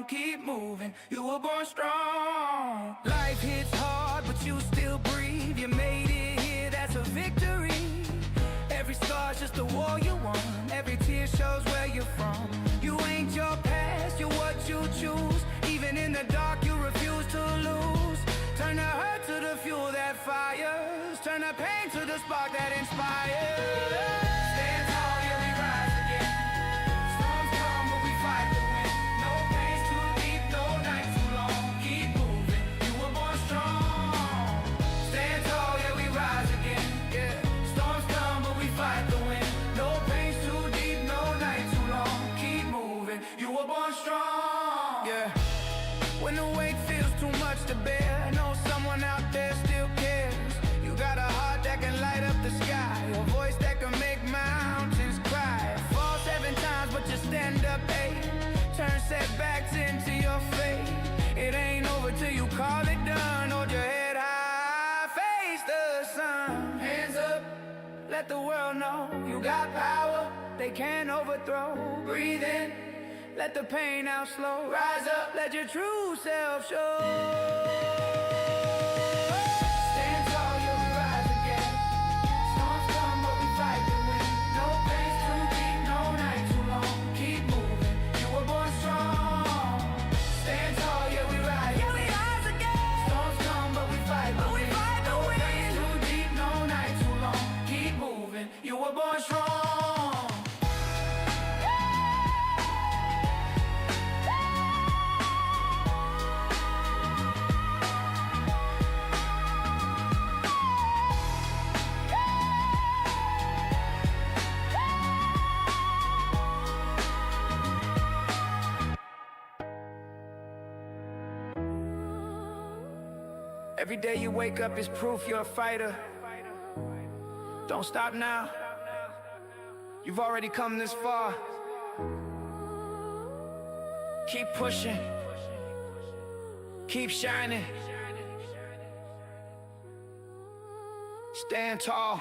strong, keep moving, you were born strong. Life hits hard, but you still breathe. You made it here, that's a victory. Every scar's just a war you won. Every tear shows where you're from. You ain't your past, you're what you choose. Even in the dark, you refuse to lose. Turn the hurt to the fuel that fires. Turn the pain to the spark that inspires. Stand tall, yeah, we rise again. Storms come, but we fight to win. No pain's too deep, no night too long. Keep moving, you were born strong. Stand tall, yeah, we rise again. Yeah. Storms come, but we fight to win. No pain's too deep, no night too long. Keep moving, you were born strong. Yeah. When the weight feels too much to bear, know someone out there still cares. You got a heart that can light up the sky, a voice that can make mountains cry. Fall 7 times, but you stand up 8. Turn setbacks into your fate. It ain't over till you call it done. Hold your head high, face the sun. Hands up, let the world know you got power they can't overthrow. Breathe in, let the pain out slow. Rise up, let your true self show. Stand tall, you'll rise again. Storms come, but we fight to win. No pain's too deep, no night too long. Keep moving, you were born strong. Stand tall, yeah, we rise again. Storms come, but we fight to win. No pain's too deep, no night too long. Keep moving, you were born strong. Every day you wake up is proof you're a fighter. Don't stop now. You've already come this far. Keep pushing. Keep shining. Stand tall.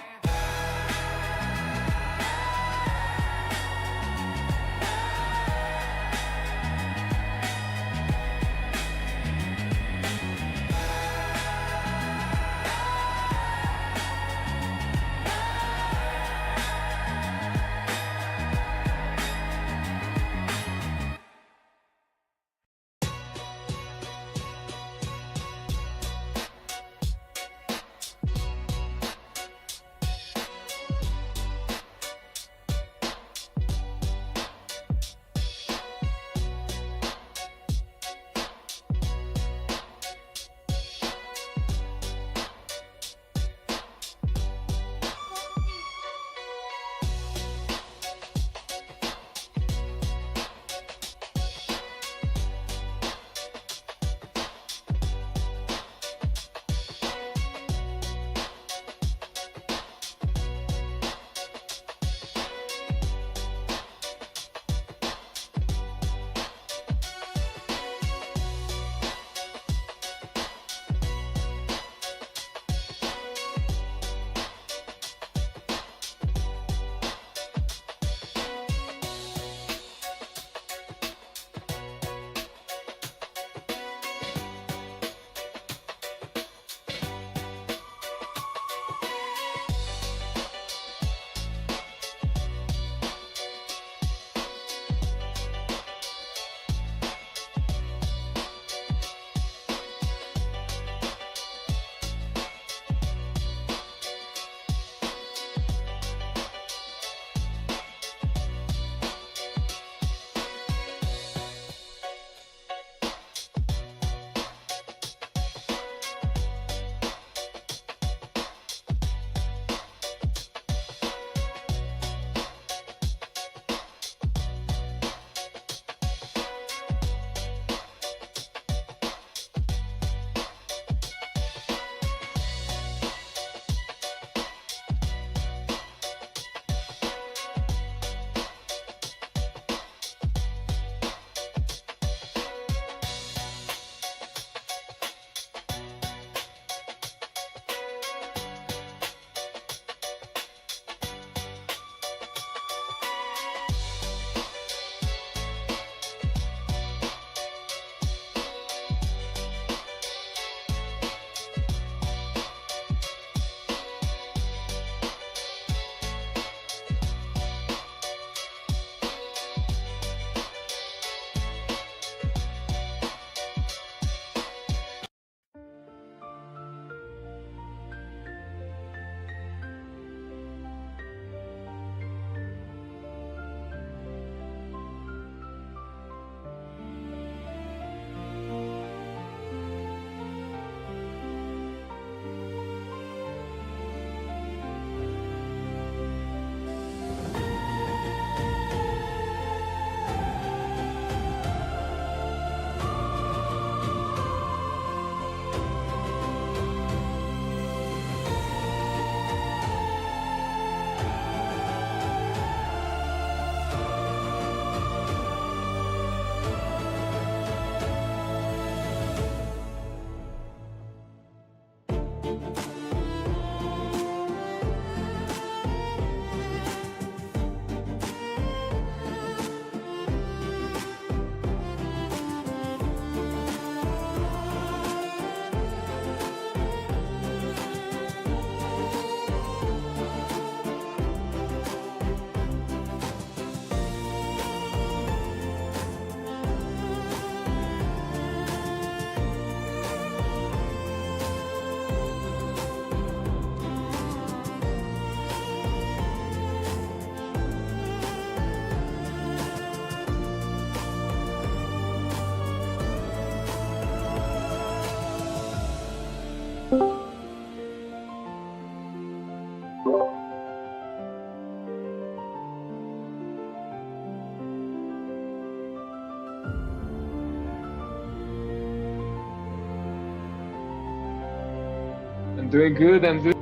Doing good. I'm doing.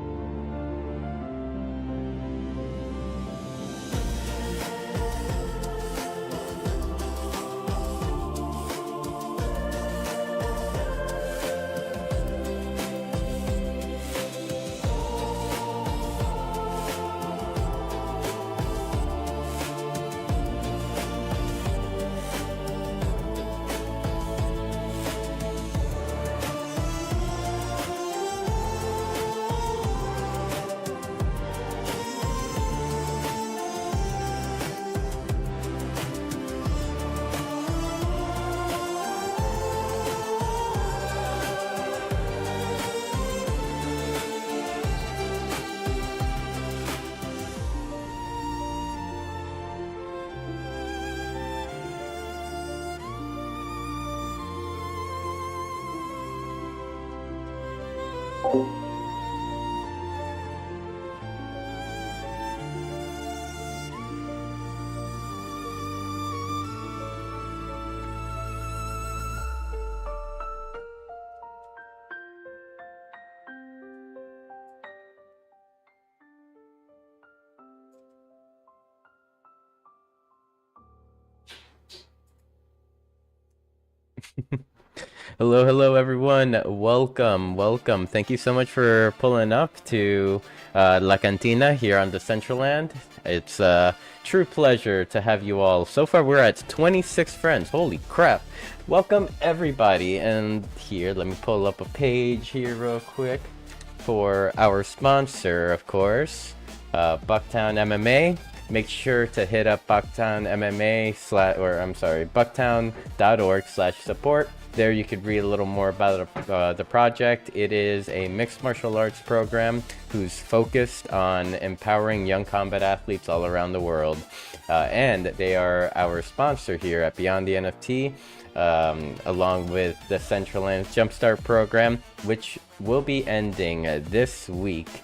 Hello, everyone. Welcome. Thank you so much for pulling up to La Cantina here on Decentraland. It's a true pleasure to have you all. So far, we're at 26 friends. Holy crap. Welcome, everybody. And here, let me pull up a page here real quick for our sponsor, of course, Bucktown MMA. Make sure to hit up bucktown.org/support. There you could read a little more about the project. It is a mixed martial arts program who's focused on empowering young combat athletes all around the world. And they are our sponsor here at Beyond the NFT, along with the Decentraland Jumpstart program, which will be ending this week.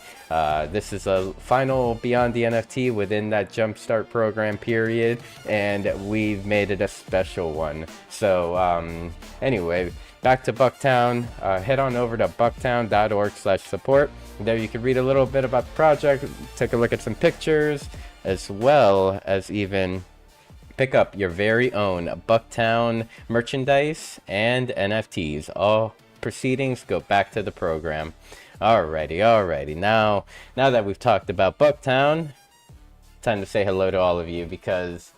This is a final Beyond the NFT within that Jumpstart program period, and we've made it a special one. So anyway, back to Bucktown. Head on over to bucktown.org/support. There you can read a little bit about the project, take a look at some pictures, as well as even pick up your very own Bucktown merchandise and NFTs. All proceedings go back to the program. Alrighty. Now that we've talked about Bucktown, time to say hello to all of you because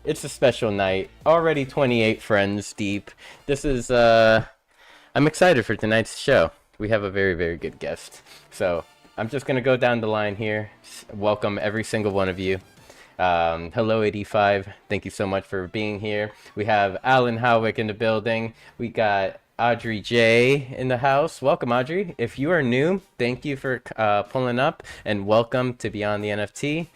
it's a special night. Already 28 friends deep. This is, I'm excited for tonight's show. We have a very, very good guest. So I'm just going to go down the line here. Welcome every single one of you. Hello 85. Thank you so much for being here. We have Alan Howick in the building. We got Audrey J in the house. Welcome, Audrey. If you are new, thank you for pulling up, and welcome to Beyond the NFT.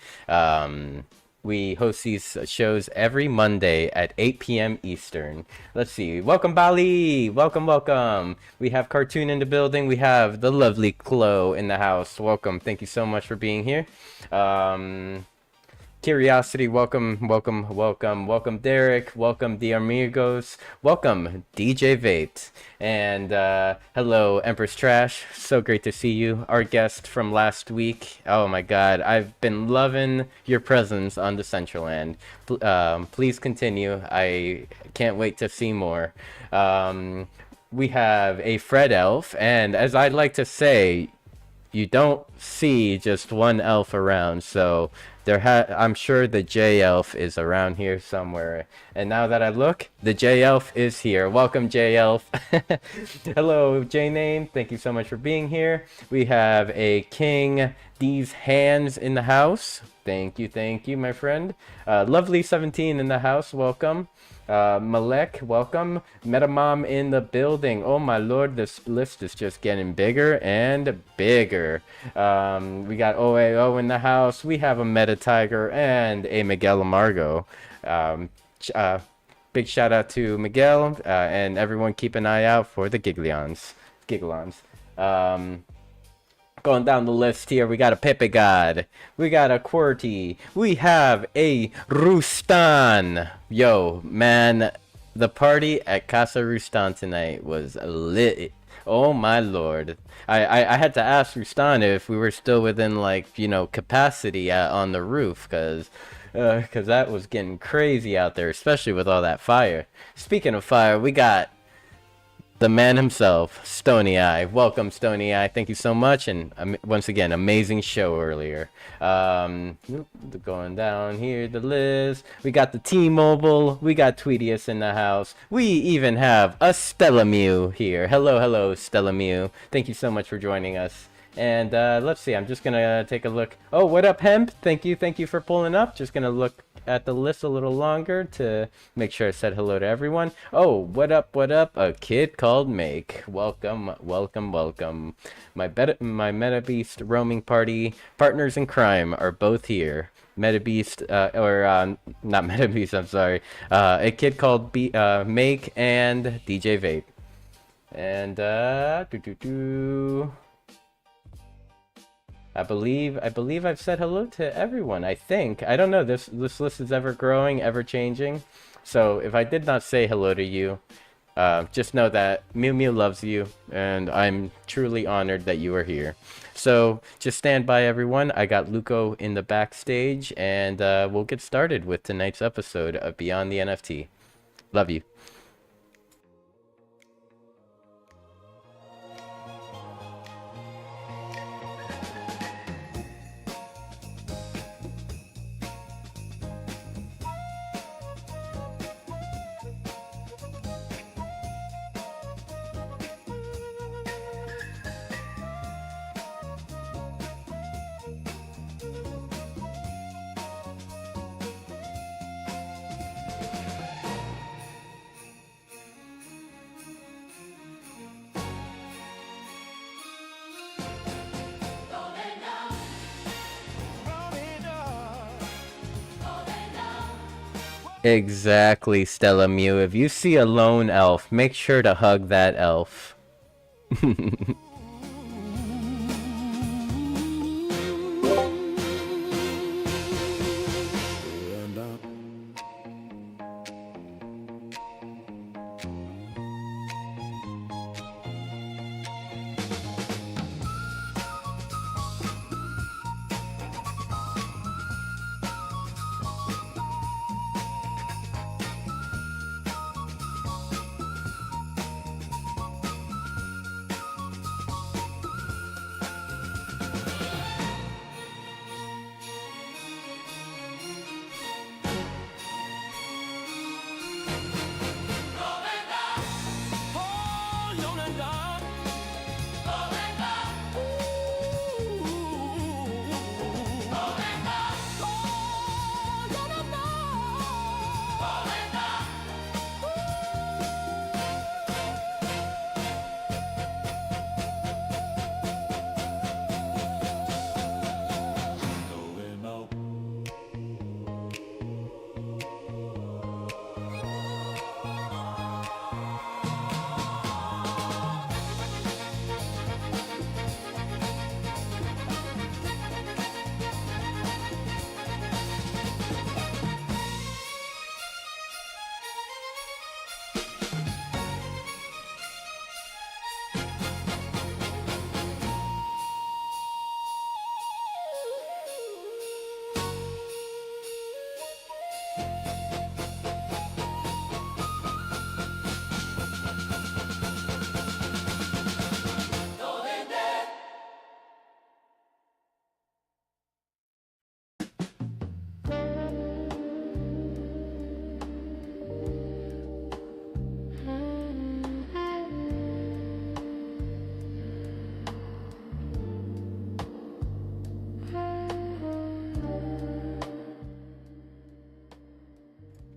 We host these shows every Monday at 8 p.m. Eastern. Let's see. Welcome, Bali. Welcome. We have Cartoon in the building. We have the lovely Chloe in the house. Welcome. Thank you so much for being here. Curiosity, welcome Derek, welcome the amigos, welcome DJ Vate, and hello Empress Trash, so great to see you, our guest from last week. Oh my god, I've been loving your presence on Decentraland. Please continue, I can't wait to see more. We have a Fred elf, and as I'd like to say, you don't see just one elf around, so I'm sure the J Elf is around here somewhere. And now that I look, the J Elf is here. Welcome, J Elf. Hello, J Name. Thank you so much for being here. We have a King These Hands in the house. Thank you, my friend. Lovely 17 in the house. Welcome. Malek, welcome. Metamom in the building. Oh my lord, this list is just getting bigger and bigger. We got OAO in the house. We have a Meta Tiger and a Miguel Amargo. Big shout out to Miguel, and everyone keep an eye out for the Gigalons. Going down the list here, we got a Pepe God, we got a QWERTY, we have a Rustan. Yo, man, the party at Casa Rustan tonight was lit. Oh my lord. I had to ask Rustan if we were still within, like, capacity on the roof, cause that was getting crazy out there, especially with all that fire. Speaking of fire, we got the man himself, Stony Eye. Welcome, Stony Eye. Thank you so much, and once again, amazing show earlier. Going down here the list. We got the T-Mobile. We got Tweetius in the house. We even have a SinfulMew here. Hello, hello, SinfulMew. Thank you so much for joining us. And let's see. I'm just gonna take a look. Oh, what up, Hemp? Thank you for pulling up. Just gonna look at the list a little longer to make sure I said hello to everyone. Oh, what up, what up? A kid called Make. Welcome, welcome, welcome. My MetaBeast roaming party partners in crime are both here. MetaBeast, not MetaBeast, I'm sorry. A kid called Make and DJ Vape. And, I believe I've said hello to everyone. I think. I don't know. This list is ever growing, ever changing. So if I did not say hello to you, just know that Mew Mew loves you, and I'm truly honored that you are here. So just stand by, everyone. I got Luko in the backstage, and we'll get started with tonight's episode of Beyond the NFT. Love you. Exactly, Stella Mew. If you see a lone elf, make sure to hug that elf.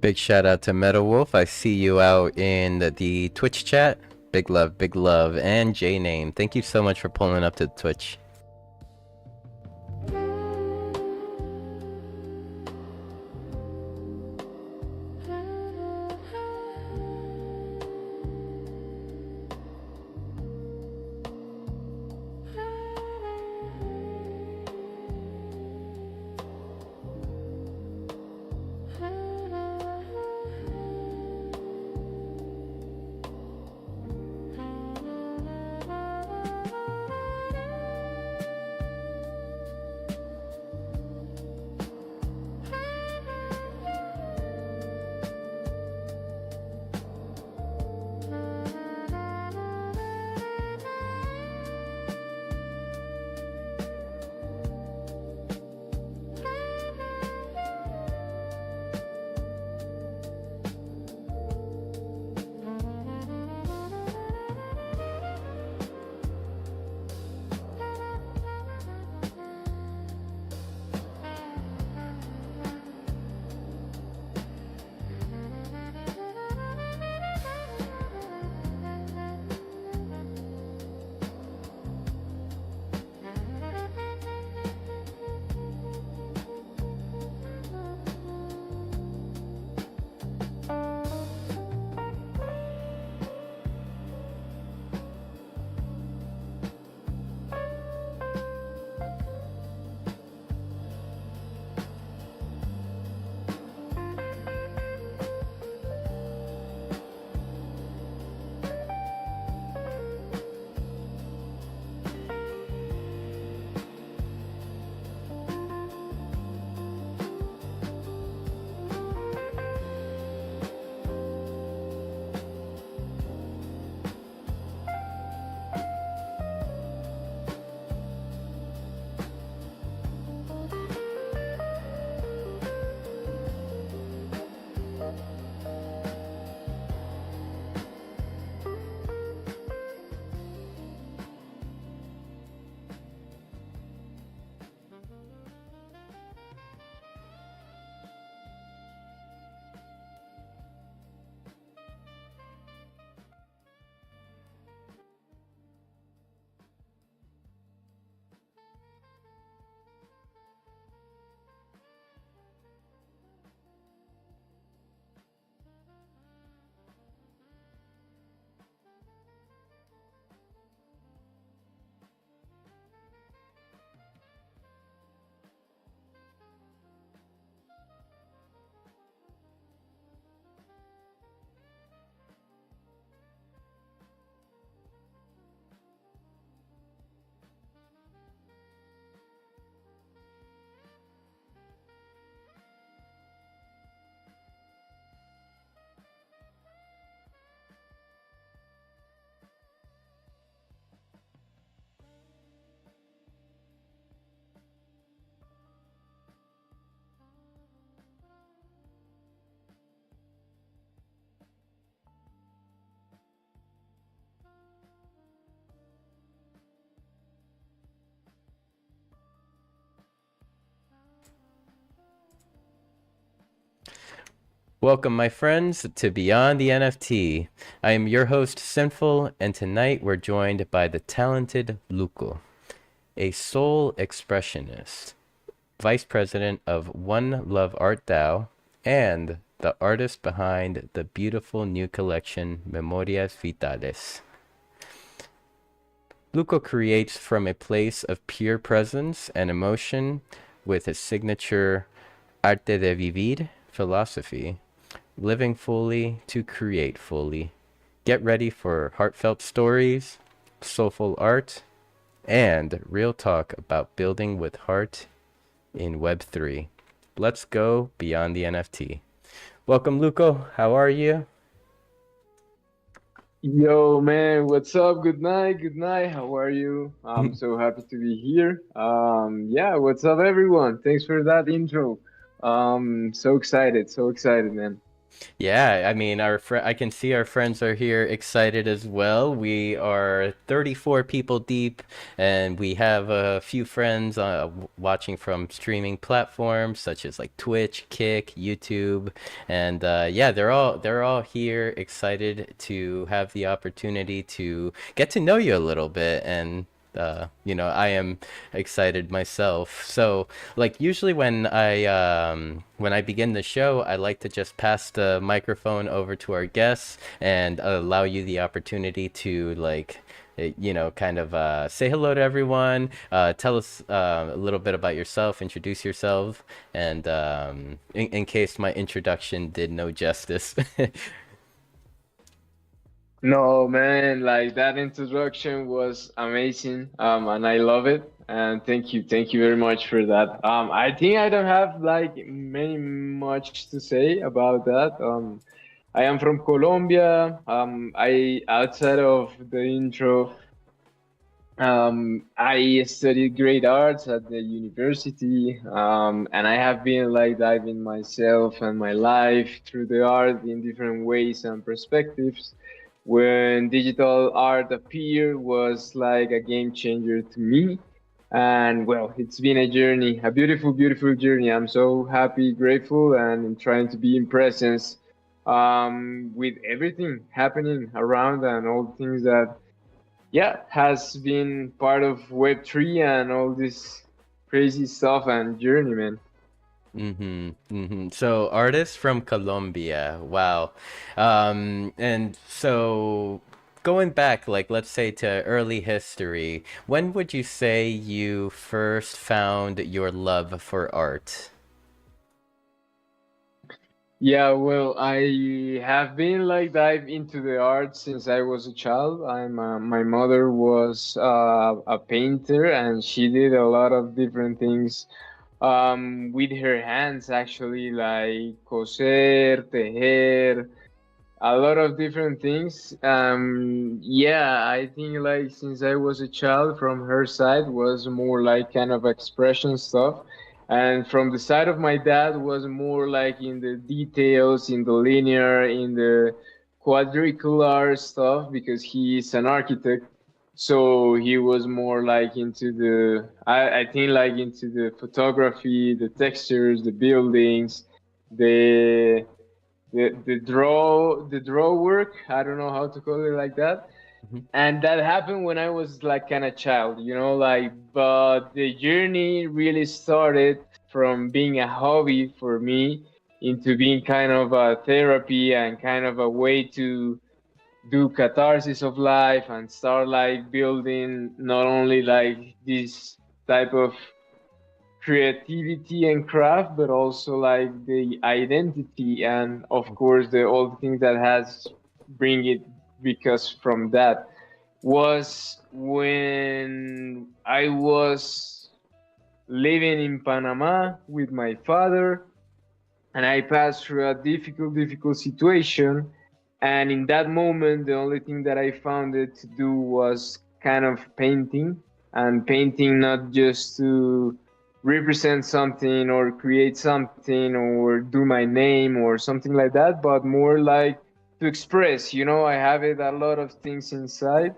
Big shout out to Meta Wolf. I see you out in the Twitch chat. Big love, big love. And J Name, thank you so much for pulling up to Twitch. Welcome, my friends, to Beyond the NFT. I am your host, Sinful, and tonight we're joined by the talented Luko, a soul expressionist, vice president of One Love Art DAO, and the artist behind the beautiful new collection, Memorias Vitales. Luko creates from a place of pure presence and emotion with his signature Arte de Vivir philosophy, living fully to create fully. Get ready for heartfelt stories, soulful art, and real talk about building with heart in Web3. Let's go beyond the NFT. Welcome, Luko. How are you? Yo, man, what's up? Good night, good night. How are you? I'm so happy to be here. Yeah, what's up, everyone? Thanks for that intro. So excited, man. Yeah, I mean, I can see our friends are here excited as well. We are 34 people deep, and we have a few friends watching from streaming platforms such as like Twitch, Kick, YouTube, and yeah, they're all here excited to have the opportunity to get to know you a little bit and I am excited myself. So, like usually when I begin the show, I like to just pass the microphone over to our guests and allow you the opportunity to kind of say hello to everyone, tell us a little bit about yourself, introduce yourself, and in case my introduction did no justice. No, man, like that introduction was amazing, and I love it. And thank you very much for that. I think I don't have like many much to say about that. I am from Colombia. I outside of the intro. I studied great arts at the university, and I have been like diving myself and my life through the art in different ways and perspectives. When digital art appeared, was like a game changer to me. And well, it's been a journey, a beautiful, beautiful journey. I'm so happy, grateful, and trying to be in presence with everything happening around and all the things that yeah, has been part of Web3 and all this crazy stuff and journey, man. So, artist from Colombia. Wow. And so going back, like let's say to early history, when would you say you first found your love for art? Yeah, well, I have been like dive into the art since I was a child. My mother was a painter and she did a lot of different things with her hands actually, like coser, tejer, a lot of different things. Yeah, I think like since I was a child, from her side was more like kind of expression stuff, and from the side of my dad was more like in the details, in the linear, in the quadricular stuff because he's an architect. So he was more like into the I think like into the photography, the textures, the buildings, the the draw work. I don't know how to call it like that. Mhm. And that happened when I was like kind of child, like. But the journey really started from being a hobby for me into being kind of a therapy and kind of a way to do catharsis of life and start like building not only like this type of creativity and craft, but also like the identity and of course the all the things that has bring it because from that was when I was living in Panama with my father and I passed through a difficult situation. And in that moment, the only thing that I found it to do was kind of painting, and painting not just to represent something or create something or do my name or something like that, but more like to express. I have it a lot of things inside,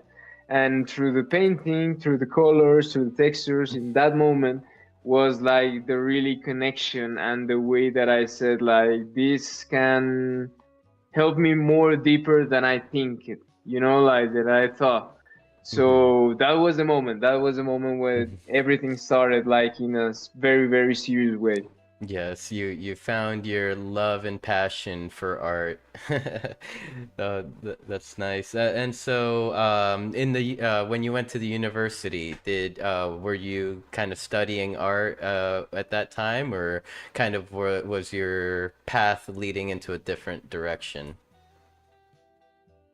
and through the painting, through the colors, through the textures, in that moment was like the really connection and the way that I said like this can help me more deeper than I think it, like that I thought. Hmm. So that was the moment. That was the moment where everything started like in a very, very serious way. Yes, you found your love and passion for art. That's nice. And so, in the when you went to the university, did were you kind of studying art at that time, or kind of was your path leading into a different direction?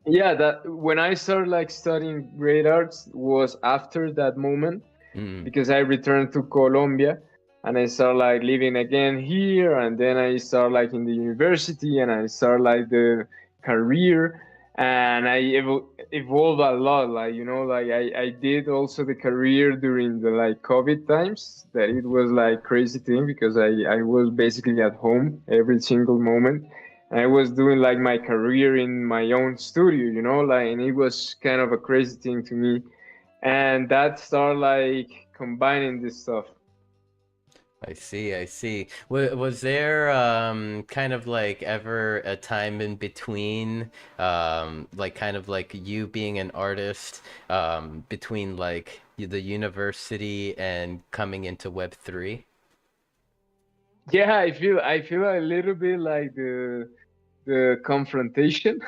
Yeah, that when I started like studying great arts was after that moment Mm. because I returned to Colombia and I started like living again here, and then I started like in the university and I started like the career, and I evolved a lot. Like like I did also the career during the like COVID times. That it was like crazy thing because I was basically at home every single moment. And I was doing like my career in my own studio, like, and it was kind of a crazy thing to me, and that started like combining this stuff. I see, I see. Was there kind of like ever a time in between like kind of like you being an artist between like the university and coming into Web3? Yeah, I feel a little bit like the confrontation,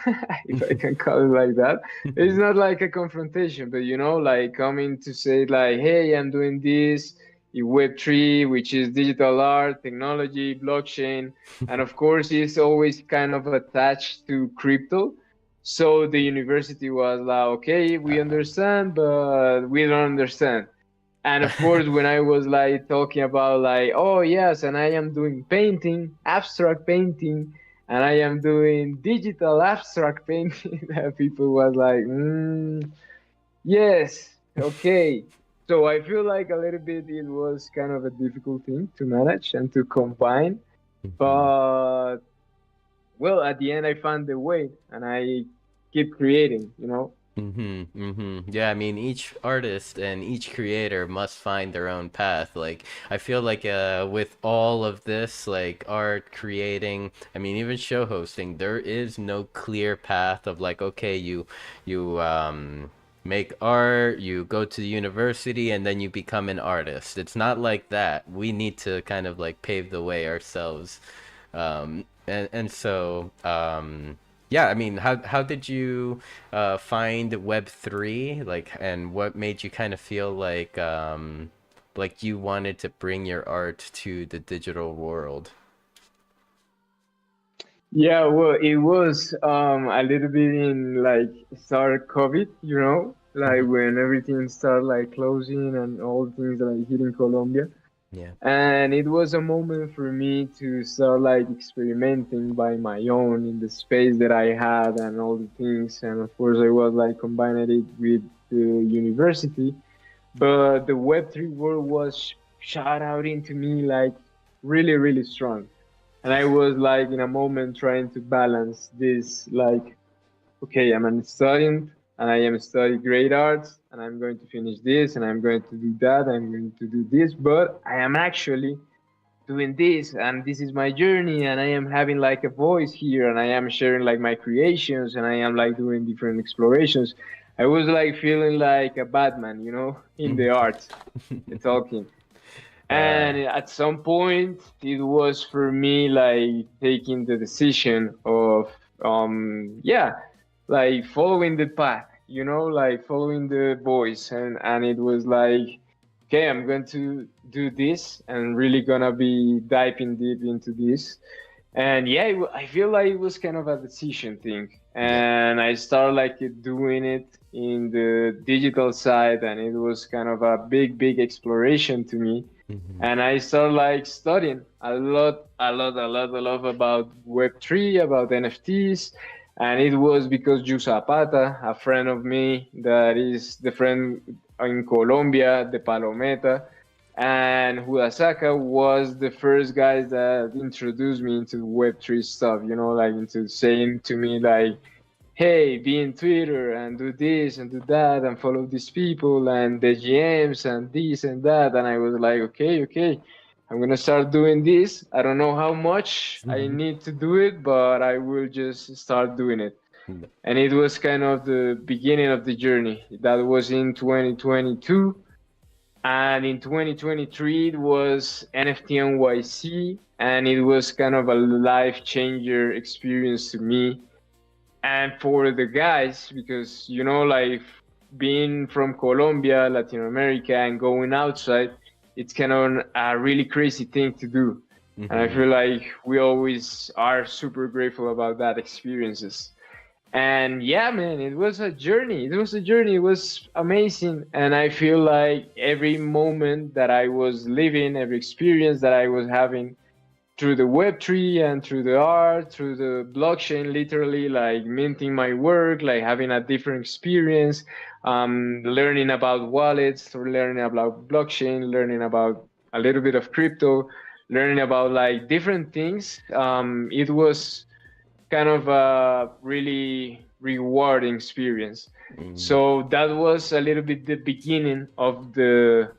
if I can call it like that. It's not like a confrontation, but like coming to say like, hey, I'm doing this in Web3, which is digital art, technology, blockchain, and of course it's always kind of attached to crypto. So the university was like, okay, we Uh, understand, but we don't understand. And of course, when I was like talking about like, oh yes, and I am doing painting, abstract painting, and I am doing digital abstract painting, that people was like, yes, okay. So I feel like a little bit it was kind of a difficult thing to manage and to combine, mhm. but well, at the end I found the way, and I keep creating. Yeah, I mean, each artist and each creator must find their own path. Like, I feel like with all of this, like art creating, I mean, even show hosting, there is no clear path of like, okay, you make art, you go to the university, and then you become an artist. It's not like that. We need to kind of like pave the way ourselves. And so yeah, I mean, how did you find Web3, like, and what made you kind of feel like you wanted to bring your art to the digital world? Yeah, well, it was a little bit in like start COVID, like Hmm. when everything started like closing and all things like hitting Colombia. Yeah. And it was a moment for me to start like experimenting by my own in the space that I had and all the things. And of course, I was like combining it with the university. But the Web3 world was shot out into me like really, really strong. And I was like in a moment trying to balance this like, okay, I'm an student and I am studying great arts and I'm going to finish this and I'm going to do that, I'm going to do this, but I am actually doing this and this is my journey and I am having like a voice here and I am sharing like my creations and I am like doing different explorations. I was like feeling like a Batman, in the art, talking. Uh, And at some point, it was for me like taking the decision of, yeah, like following the path, like following the voice. And it was like, okay, I'm going to do this and really gonna be diving deep into this. And yeah, I feel like it was kind of a decision thing. yeah. And I started like doing it in the digital side, and it was kind of a big, big exploration to me. Hmm. And I started like studying a lot, a lot, a lot, a lot about Web3, about NFTs. And it was because Ju Zapata, a friend of me that is the friend in Colombia, the Palometa, and Hudasaka was the first guys that introduced me into Web3 stuff, like into saying to me like, hey, be in Twitter and do this and do that and follow these people and the GMs and this and that. And I was like, okay, okay, I'm gonna start doing this. I don't know how much I need to do it, but I will just start doing it. And it was kind of the beginning of the journey. That was in 2022. And in 2023, it was NFT NYC, and it was kind of a life changer experience to me and for the guys, because like being from Colombia, Latin America, and going outside, it's kind of a really crazy thing to do. And I feel like we always are super grateful about that experiences. And yeah, man, it was a journey. It was a journey. It was amazing. And I feel like every moment that I was living, every experience that I was having through the Web3 and through the art, through the blockchain, literally like minting my work, like having a different experience, learning about wallets, or learning about blockchain, learning about a little bit of crypto, learning about like different things. It was kind of a really rewarding experience. So that was a little bit the beginning of the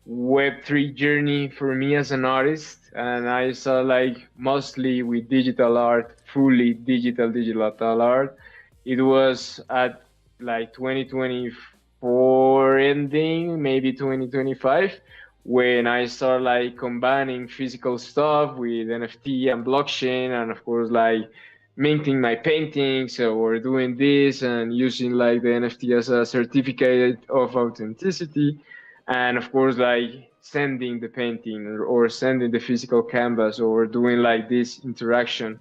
Web3 journey for me as an artist. And I saw like mostly with digital art, fully digital art. It was at like 2024 ending, maybe 2025, when I started like combining physical stuff with NFT and blockchain, and of course like minting my paintings or doing this and using like the NFT as a certificate of authenticity, and of course like sending the painting or sending the physical canvas or doing like this interaction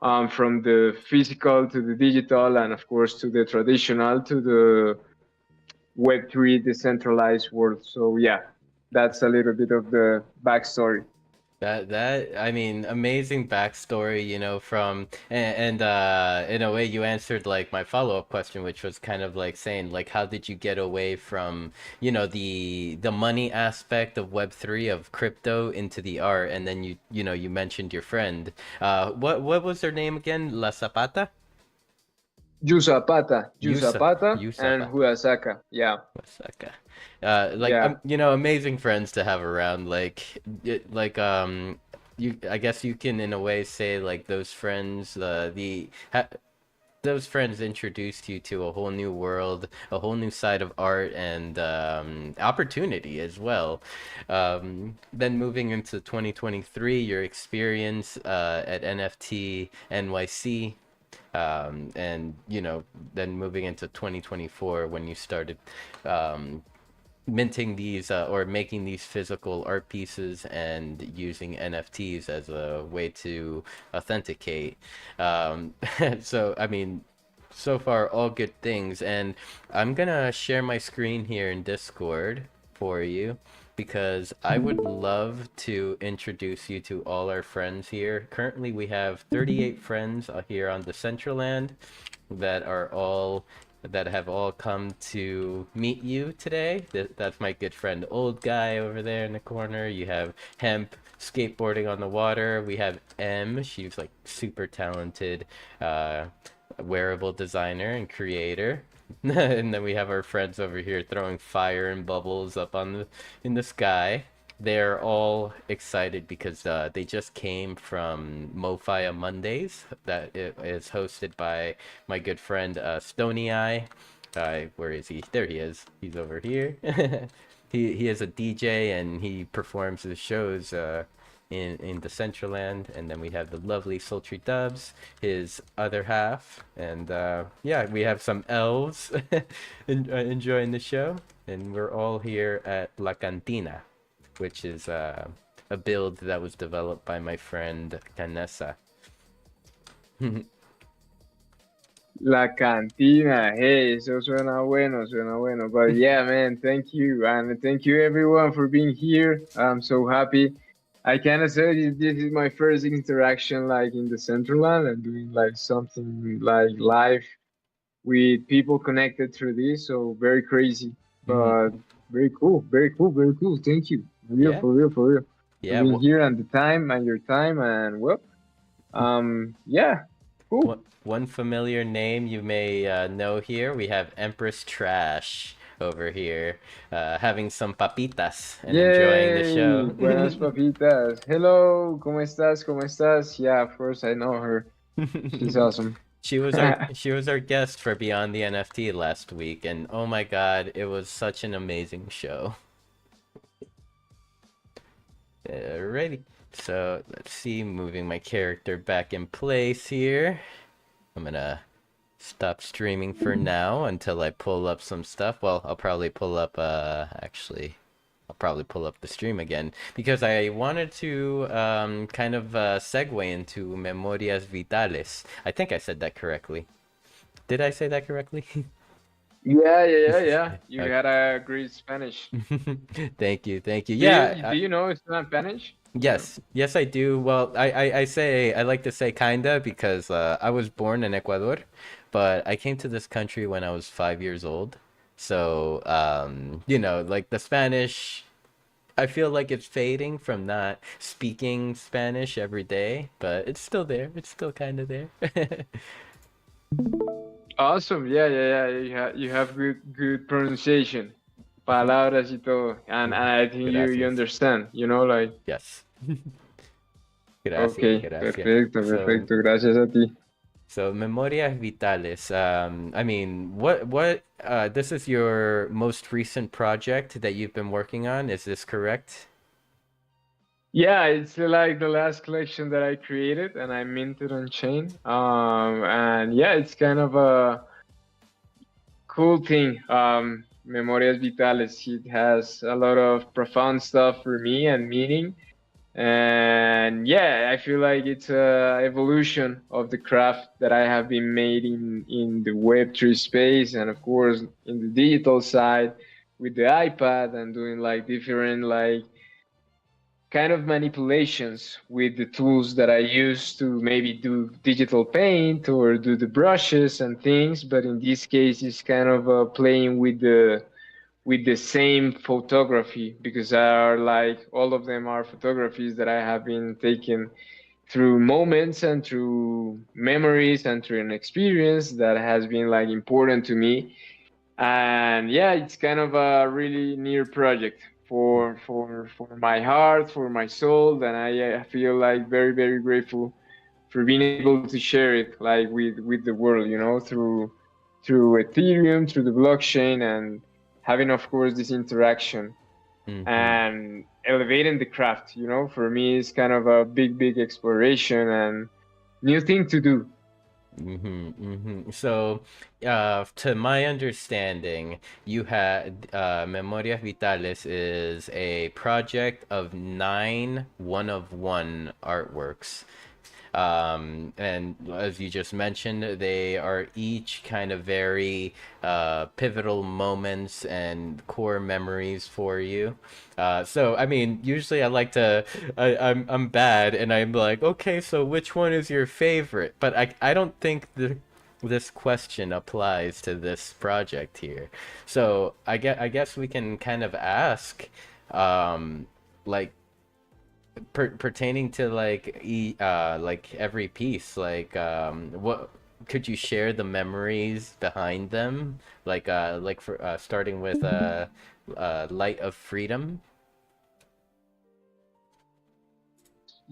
from the physical to the digital, and of course to the traditional to the Web3 decentralized world. So yeah, that's a little bit of the backstory. That I mean, amazing backstory, from and in a way you answered like my follow-up question, which was kind of like saying like how did you get away from, the money aspect of Web3 of crypto into the art, and then you mentioned your friend. What was their name again? La Zapata? Yusapata, Yusa Yusapata, and Yusapata. Huasaka. Yeah, Osaka. yeah. Amazing friends to have around. I guess you can in a way say like those friends, those friends introduced you to a whole new world, a whole new side of art and opportunity as well. Then moving into 2023, your experience at NFT NYC, and then moving into 2024 when you started um, minting these or making these physical art pieces and using NFTs as a way to authenticate. So I mean, so far all good things, and I'm gonna share my screen here in Discord for you because I would love to introduce you to all our friends here. Currently, we have 38 friends here on Decentraland that are all that have all come to meet you today. That's my good friend Old Guy over there in the corner. You have Hemp skateboarding on the water. We have M. She's like super talented wearable designer and creator. And then we have our friends over here throwing fire and bubbles up in the sky. They're all excited because they just came from MoFi Mondays that is hosted by my good friend Stony Eye. Where is he? There he is. He's over here. He is a DJ and he performs his shows in Decentraland. And then we have the lovely Sultry Dubs, his other half, and yeah, we have some elves enjoying the show, and we're all here at La Cantina, which is a build that was developed by my friend Canessa. La Cantina. Hey, eso suena bueno, suena bueno. But yeah, man, thank you. And thank you everyone for being here. I'm so happy. I kind of said this is my first interaction like in the Central and doing like something like live with people connected through this. So very crazy, but very cool, very cool, very cool. Thank you. For real, Yeah, for real, for real. For yeah. being here and the time and your time and well, yeah. Cool. One familiar name you may know here. We have Empress Trash over here, having some papitas and enjoying the Yay! show. Buenas papitas. Hello, ¿cómo estás? ¿Cómo estás? Yeah, of course I know her. She's awesome. She was our guest for Beyond the NFT last week, and oh my God, it was such an amazing show. Alrighty, so let's see, moving my character back in place here. I'm gonna stop streaming for now until I pull up some stuff. Well, I'll probably pull up, actually, I'll probably pull up the stream again because I wanted to kind of segue into Memorias Vitales. I think I said that correctly. Did I say that correctly? Yeah. You Okay. had a great Spanish. Thank you. Do you know it's not Spanish? Yes, I do. Well, I like to say kinda because I was born in Ecuador, but I came to this country when I was 5 years old. So, like the Spanish, I feel like it's fading from not speaking Spanish every day, but it's still there. It's still kind of there. Awesome. Yeah. You have good pronunciation. Palabras y todo. And I think you Gracias. understand, like. Yes. Okay, Gracias. perfecto. Gracias a ti. So Memorias Vitales. I mean, what this is your most recent project that you've been working on, is this correct? Yeah, it's like the last collection that I created and I minted on chain. And yeah, it's kind of a cool thing. Memorias Vitales. It has a lot of profound stuff for me and meaning. And yeah, I feel like it's a evolution of the craft that I have been made in the Web3 space, and of course in the digital side with the iPad and doing like different like kind of manipulations with the tools that I use to maybe do digital paint or do the brushes and things. But in this case, it's kind of playing with the same photography because are like all of them are photographies that I have been taking through moments and through memories and through an experience that has been like important to me. And yeah, it's kind of a really near project for my heart, for my soul, and I feel like very grateful for being able to share it like with the world, through Ethereum, through the blockchain, and having, of course, this interaction Mm-hmm. and elevating the craft. For me, it's kind of a big exploration and new thing to do. So, to my understanding, you had Memorias Vitales is a project of 9 one-of-one artworks. And as you just mentioned, they are each kind of very pivotal moments and core memories for you. So I mean, usually I'm bad, and I'm like, okay, so which one is your favorite? But I don't think this question applies to this project here. So I guess we can kind of ask, like pertaining to like every piece, what could you share the memories behind them, like for starting with Light of Freedom.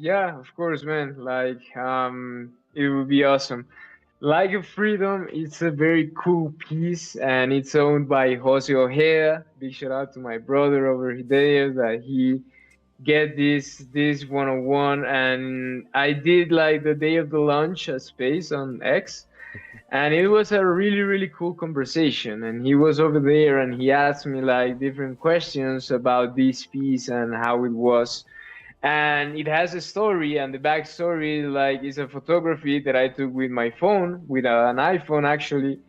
Yeah, of course, man. Like, it would be awesome. Like a Freedom, it's a very cool piece, and it's owned by Jose Ojeda. Big shout out to my brother over there that he get this 101, and I did like the day of the launch a space on X, and it was a really cool conversation. And he was over there, and he asked me like different questions about this piece and how it was, and it has a story, and the backstory like is a photography that I took with my phone, with an iPhone actually,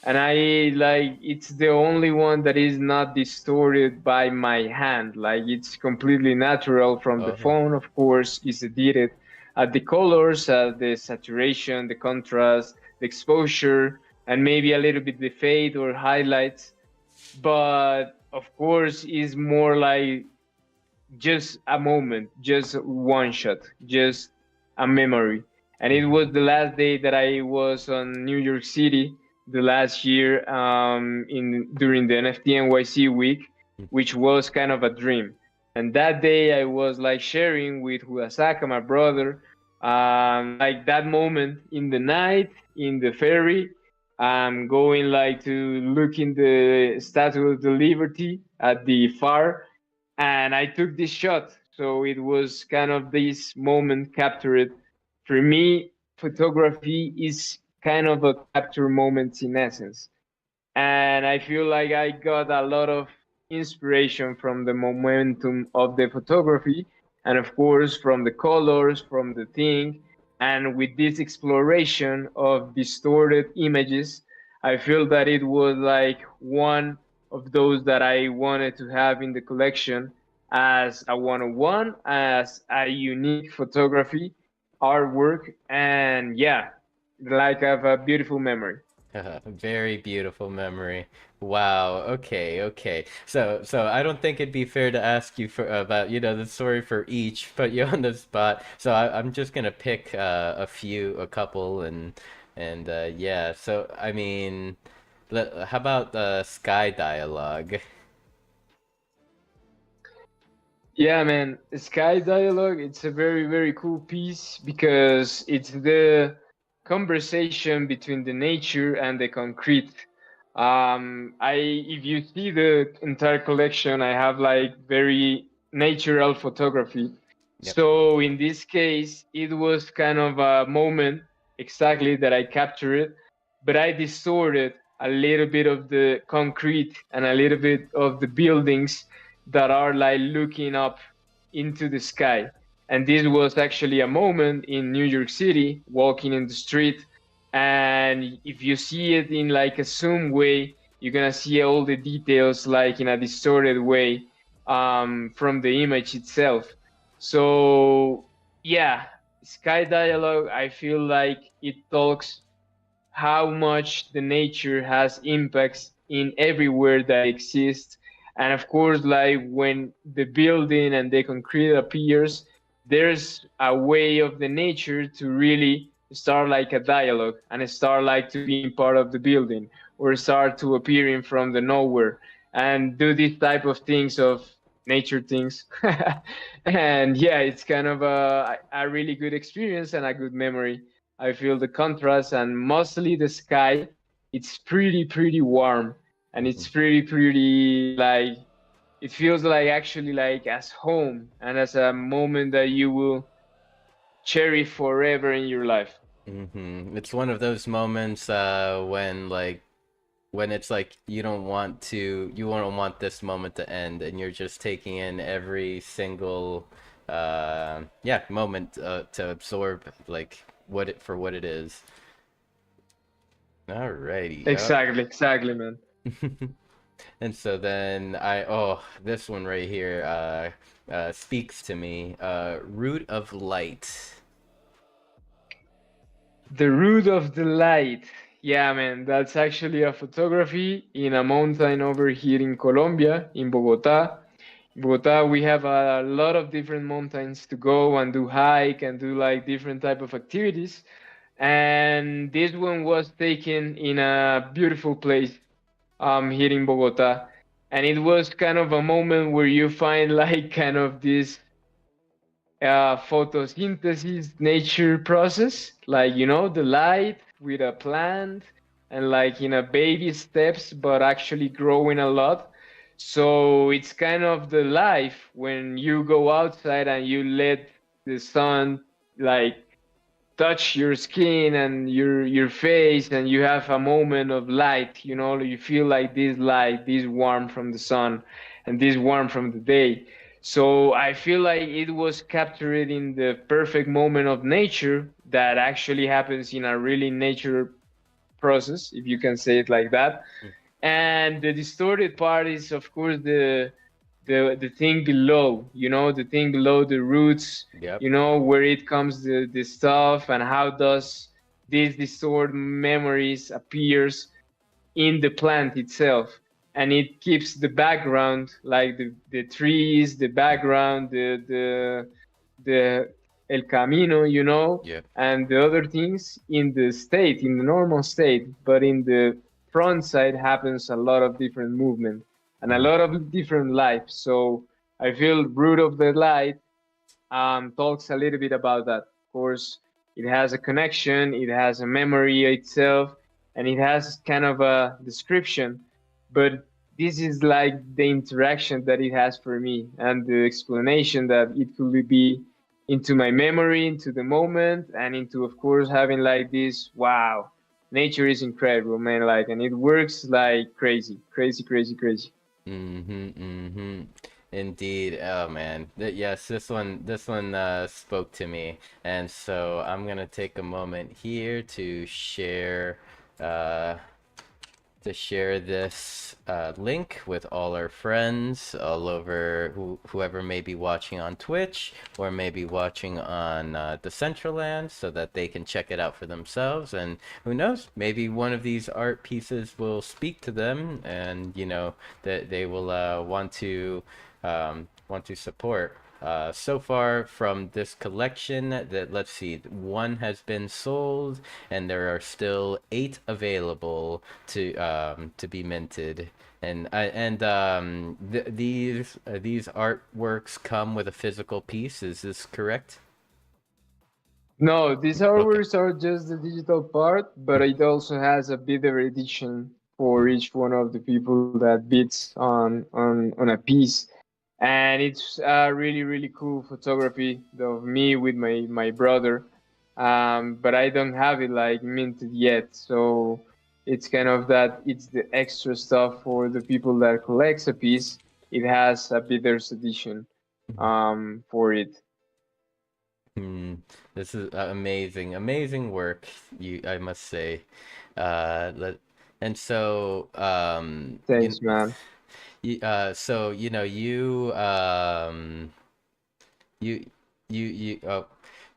and I like it's the only one that is not distorted by my hand. Like it's completely natural from the Oh. phone. Of course, is edited at the colors, at the saturation, the contrast, the exposure, and maybe a little bit the fade or highlights. But of course, is more like just a moment, just one shot, just a memory. And it was the last day that I was on New York City the last year, in during the NFT NYC week, which was kind of a dream. And that day I was like sharing with Hudasaka, my brother, like that moment in the night in the ferry. I'm going like to look in the Statue of the Liberty at the far, and I took this shot. So it was kind of this moment captured. For me, photography is kind of a capture moment in essence, and I feel like I got a lot of inspiration from the momentum of the photography, and of course from the colors, from the thing, and with this exploration of distorted images, I feel that it was like one of those that I wanted to have in the collection as a one-on-one, as a unique photography artwork, and yeah, like I have a beautiful memory. Very beautiful memory. Wow. Okay. Okay. So I don't think it'd be fair to ask you for about the story for each. Put you on the spot. So I'm just gonna pick a couple, and yeah. So I mean, how about the sky dialogue? Yeah, man. Sky Dialogue, it's a very, very cool piece because it's the conversation between the nature and the concrete. If you see the entire collection, I have like very natural photography. Yep. So in this case, it was kind of a moment exactly that I captured, but I distorted a little bit of the concrete and a little bit of the buildings that are like looking up into the sky. And this was actually a moment in New York City, walking in the street. And if you see it in like a zoom way, you're gonna see all the details like in a distorted way, from the image itself. So yeah, Sky Dialogue, I feel like it talks how much the nature has impacts in everywhere that exists. And of course, like when the building and the concrete appears, there's a way of the nature to really start like a dialogue and start like to being part of the building, or start to appearing from the nowhere and do these type of things of nature things. And yeah, it's kind of a really good experience and a good memory. I feel the contrast, and mostly the sky. It's pretty warm, and it's pretty like it feels like actually like as home and as a moment that you will cherish forever in your life. It's one of those moments when it's like you don't want this moment to end, and you're just taking in every single moment to absorb like what it is. Alrighty. Exactly, man. And so then this one right here speaks to me. Root of light. The root of the light. Yeah, man, that's actually a photography in a mountain over here in Colombia, in Bogota. Bogota, we have a lot of different mountains to go and do hike and do like different type of activities. And this one was taken in a beautiful place, here in Bogota. And it was kind of a moment where you find like kind of this photosynthesis nature process, like the light with a plant, and like in a baby steps but actually growing a lot. So it's kind of the life when you go outside and you let the sun like touch your skin and your face, and you have a moment of light. You feel like this light, this warmth from the sun, and this warmth from the day. So I feel like it was captured in the perfect moment of nature that actually happens in a really nature process, if you can say it like that. And the distorted part is of course the thing below, the thing below the roots, Yep. where it comes the stuff, and how does these distorted memories appears in the plant itself. And it keeps the background, like the trees, the background, the El Camino, Yeah. and the other things in the state, in the normal state, but in the front side happens a lot of different movement and a Mhm. lot of different life. So I feel Root of the Light talks a little bit about that. Of course, it has a connection, it has a memory itself, and it has kind of a description. But this is like the interaction that it has for me and the explanation that it could be into my memory, into the moment, and into, of course, having like this wow, nature is incredible, man. Like, and it works like crazy, crazy, crazy, crazy. Indeed. Oh man. Yes, this one spoke to me. And so I'm gonna take a moment here uh to share this link with all our friends all over, whoever may be watching on Twitch or maybe watching on Decentraland, so that they can check it out for themselves. And who knows, maybe one of these art pieces will speak to them, and that they will want to support. So far from this collection, that let's see, one has been sold, and there are still 8 available to be minted. These artworks come with a physical piece. Is this correct? No, these Okay. artworks are just the digital part, but it also has a bidder edition for each one of the people that bids on a piece. And it's really, really cool photography of me with my brother. But I don't have it like minted yet. So it's kind of that it's the extra stuff for the people that collects a piece. It has a bidder's edition for it. Hmm. This is amazing, amazing work. I must say. Let and so Thanks, man. so you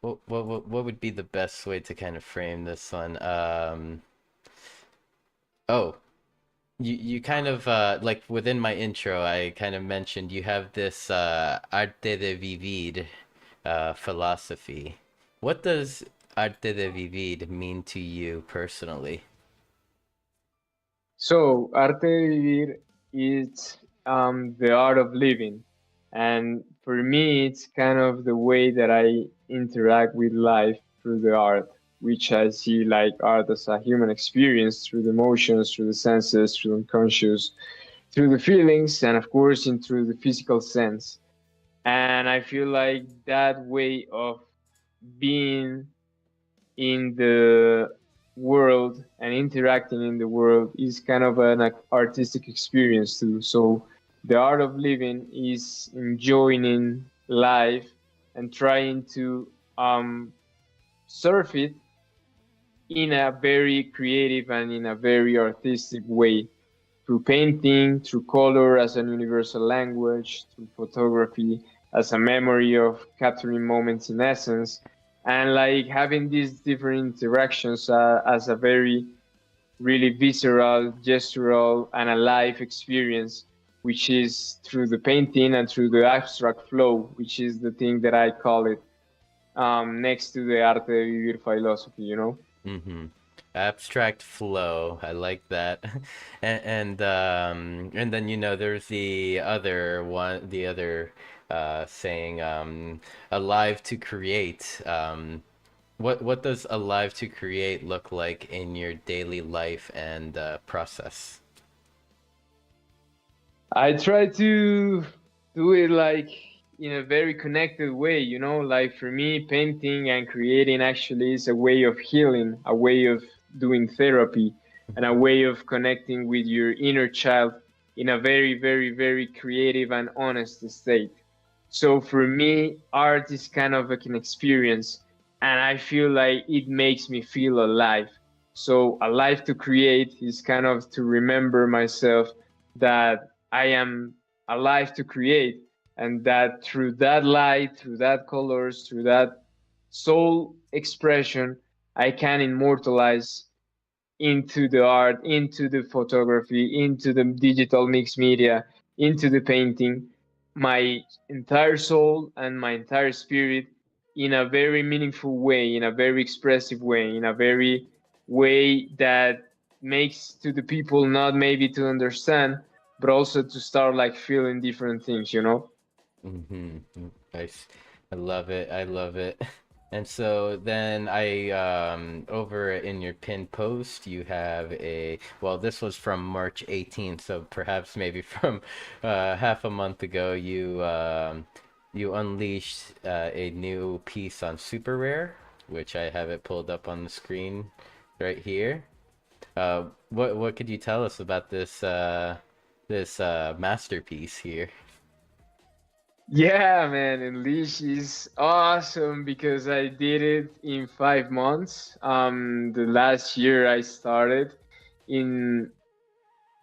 what would be the best way to kind of frame this one? Oh, you kind of like within my intro, I kind of mentioned you have this arte de vivir philosophy. What does arte de vivir mean to you personally? So, arte de vivir is the art of living. And for me, it's kind of the way that I interact with life through the art, which I see like art as a human experience through the emotions, through the senses, through the unconscious, through the feelings, and of course, in through the physical sense. And I feel like that way of being in the world and interacting in the world is kind of an artistic experience too. So the art of living is enjoying life and trying to surf it in a very creative and in a very artistic way through painting, through color as an universal language, through photography as a memory of capturing moments in essence, and like having these different interactions as a very really visceral, gestural, and alive experience, which is through the painting and through the abstract flow, which is the thing that I call it next to the arte de vivir philosophy. Mm-hmm. Abstract flow. I like that. And then there's the other one, the other saying, alive to create. What does alive to create look like in your daily life and process? I try to do it like in a very connected way. Like for me, painting and creating actually is a way of healing, a way of doing therapy, and a way of connecting with your inner child in a very, very, very creative and honest state. So for me, art is kind of like an experience, and I feel like it makes me feel alive. So alive to create is kind of to remember myself that I am alive to create, and that through that light, through that colors, through that soul expression, I can immortalize into the art, into the photography, into the digital mixed media, into the painting, my entire soul and my entire spirit in a very meaningful way, in a very expressive way, in a very way that makes to the people not maybe to understand, but also to start like feeling different things, you know? Mm-hmm. Nice. I love it. I love it. And so then I over in your pinned post you have a, well, this was from March 18th, so perhaps maybe from half a month ago you unleashed a new piece on Super Rare, which I have it pulled up on the screen right here. What could you tell us about this masterpiece here? Yeah, man, and Leash is awesome because I did it in 5 months. The last year I started in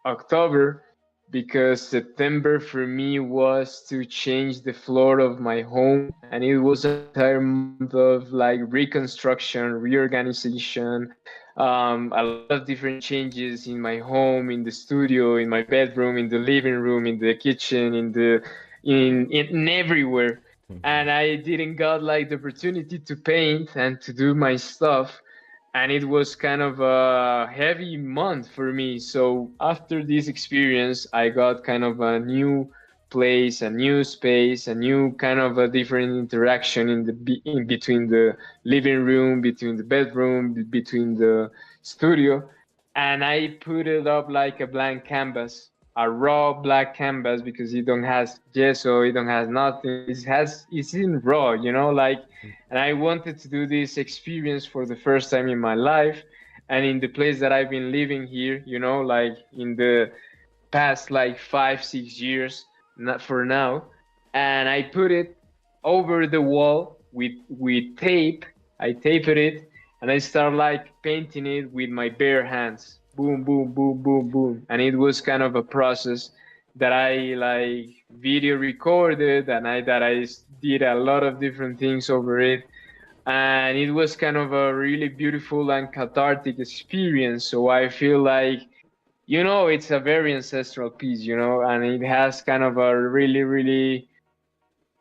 October because September for me was to change the floor of my home, and it was an entire month of like reconstruction, reorganization, a lot of different changes in my home, in the studio, in my bedroom, in the living room, in the kitchen, in everywhere. And I didn't got like the opportunity to paint and to do my stuff, and it was kind of a heavy month for me. So after this experience, I got kind of a new place, a new space, a new kind of a different interaction in between the living room, between the bedroom, between the studio, and I put it up like a blank canvas, a raw black canvas, because it don't has gesso, it don't has nothing. It's in raw, you know, like. And I wanted to do this experience for the first time in my life, and in the place that I've been living here, you know, like in the past like 5 6 years, not for now. And I put it over the wall with tape. I taped it, and I start like painting it with my bare hands, boom boom boom boom boom. And it was kind of a process that I like video recorded, and I did a lot of different things over it, and it was kind of a really beautiful and cathartic experience. So I feel like, you know, it's a very ancestral piece, you know, and it has kind of a really really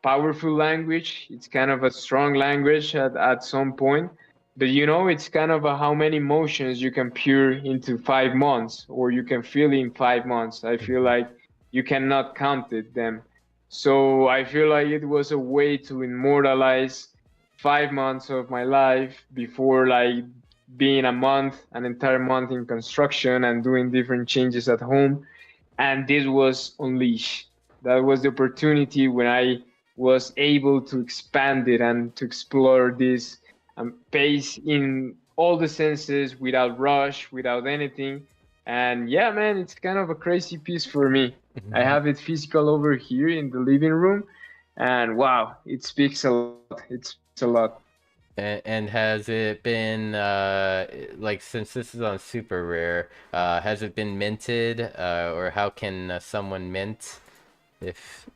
powerful language. It's kind of a strong language at some point, but you know, it's kind of a how many emotions you can pour into 5 months, or you can feel in 5 months. I feel Mhm. like you cannot count it them. So I feel like it was a way to immortalize 5 months of my life before like being a month, an entire month in construction and doing different changes at home. And this was Unleash. That was the opportunity when I was able to expand it and to explore this pace in all the senses without rush, without anything. And yeah, man, it's kind of a crazy piece for me. I have it physical over here in the living room, and wow, it speaks a lot. It speaks a lot. And has it been like, since this is on Super Rare, has it been minted, or how can someone mint if?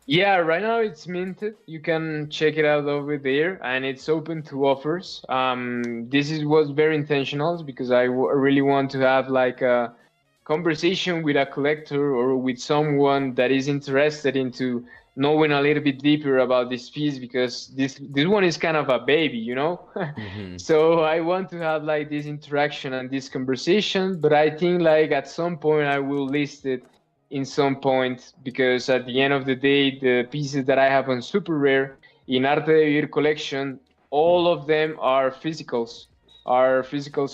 Yeah, right now it's minted. You can check it out over there, and it's open to offers. This is was very intentional because really want to have like a conversation with a collector or with someone that is interested into knowing a little bit deeper about this piece, because this one is kind of a baby, you know. Hmm. So I want to have like this interaction and this conversation, but I think like at some point I will list it in some point, because at the end of the day, the pieces that I have on Super Rare in Arte de Vivir collection, all of them are physicals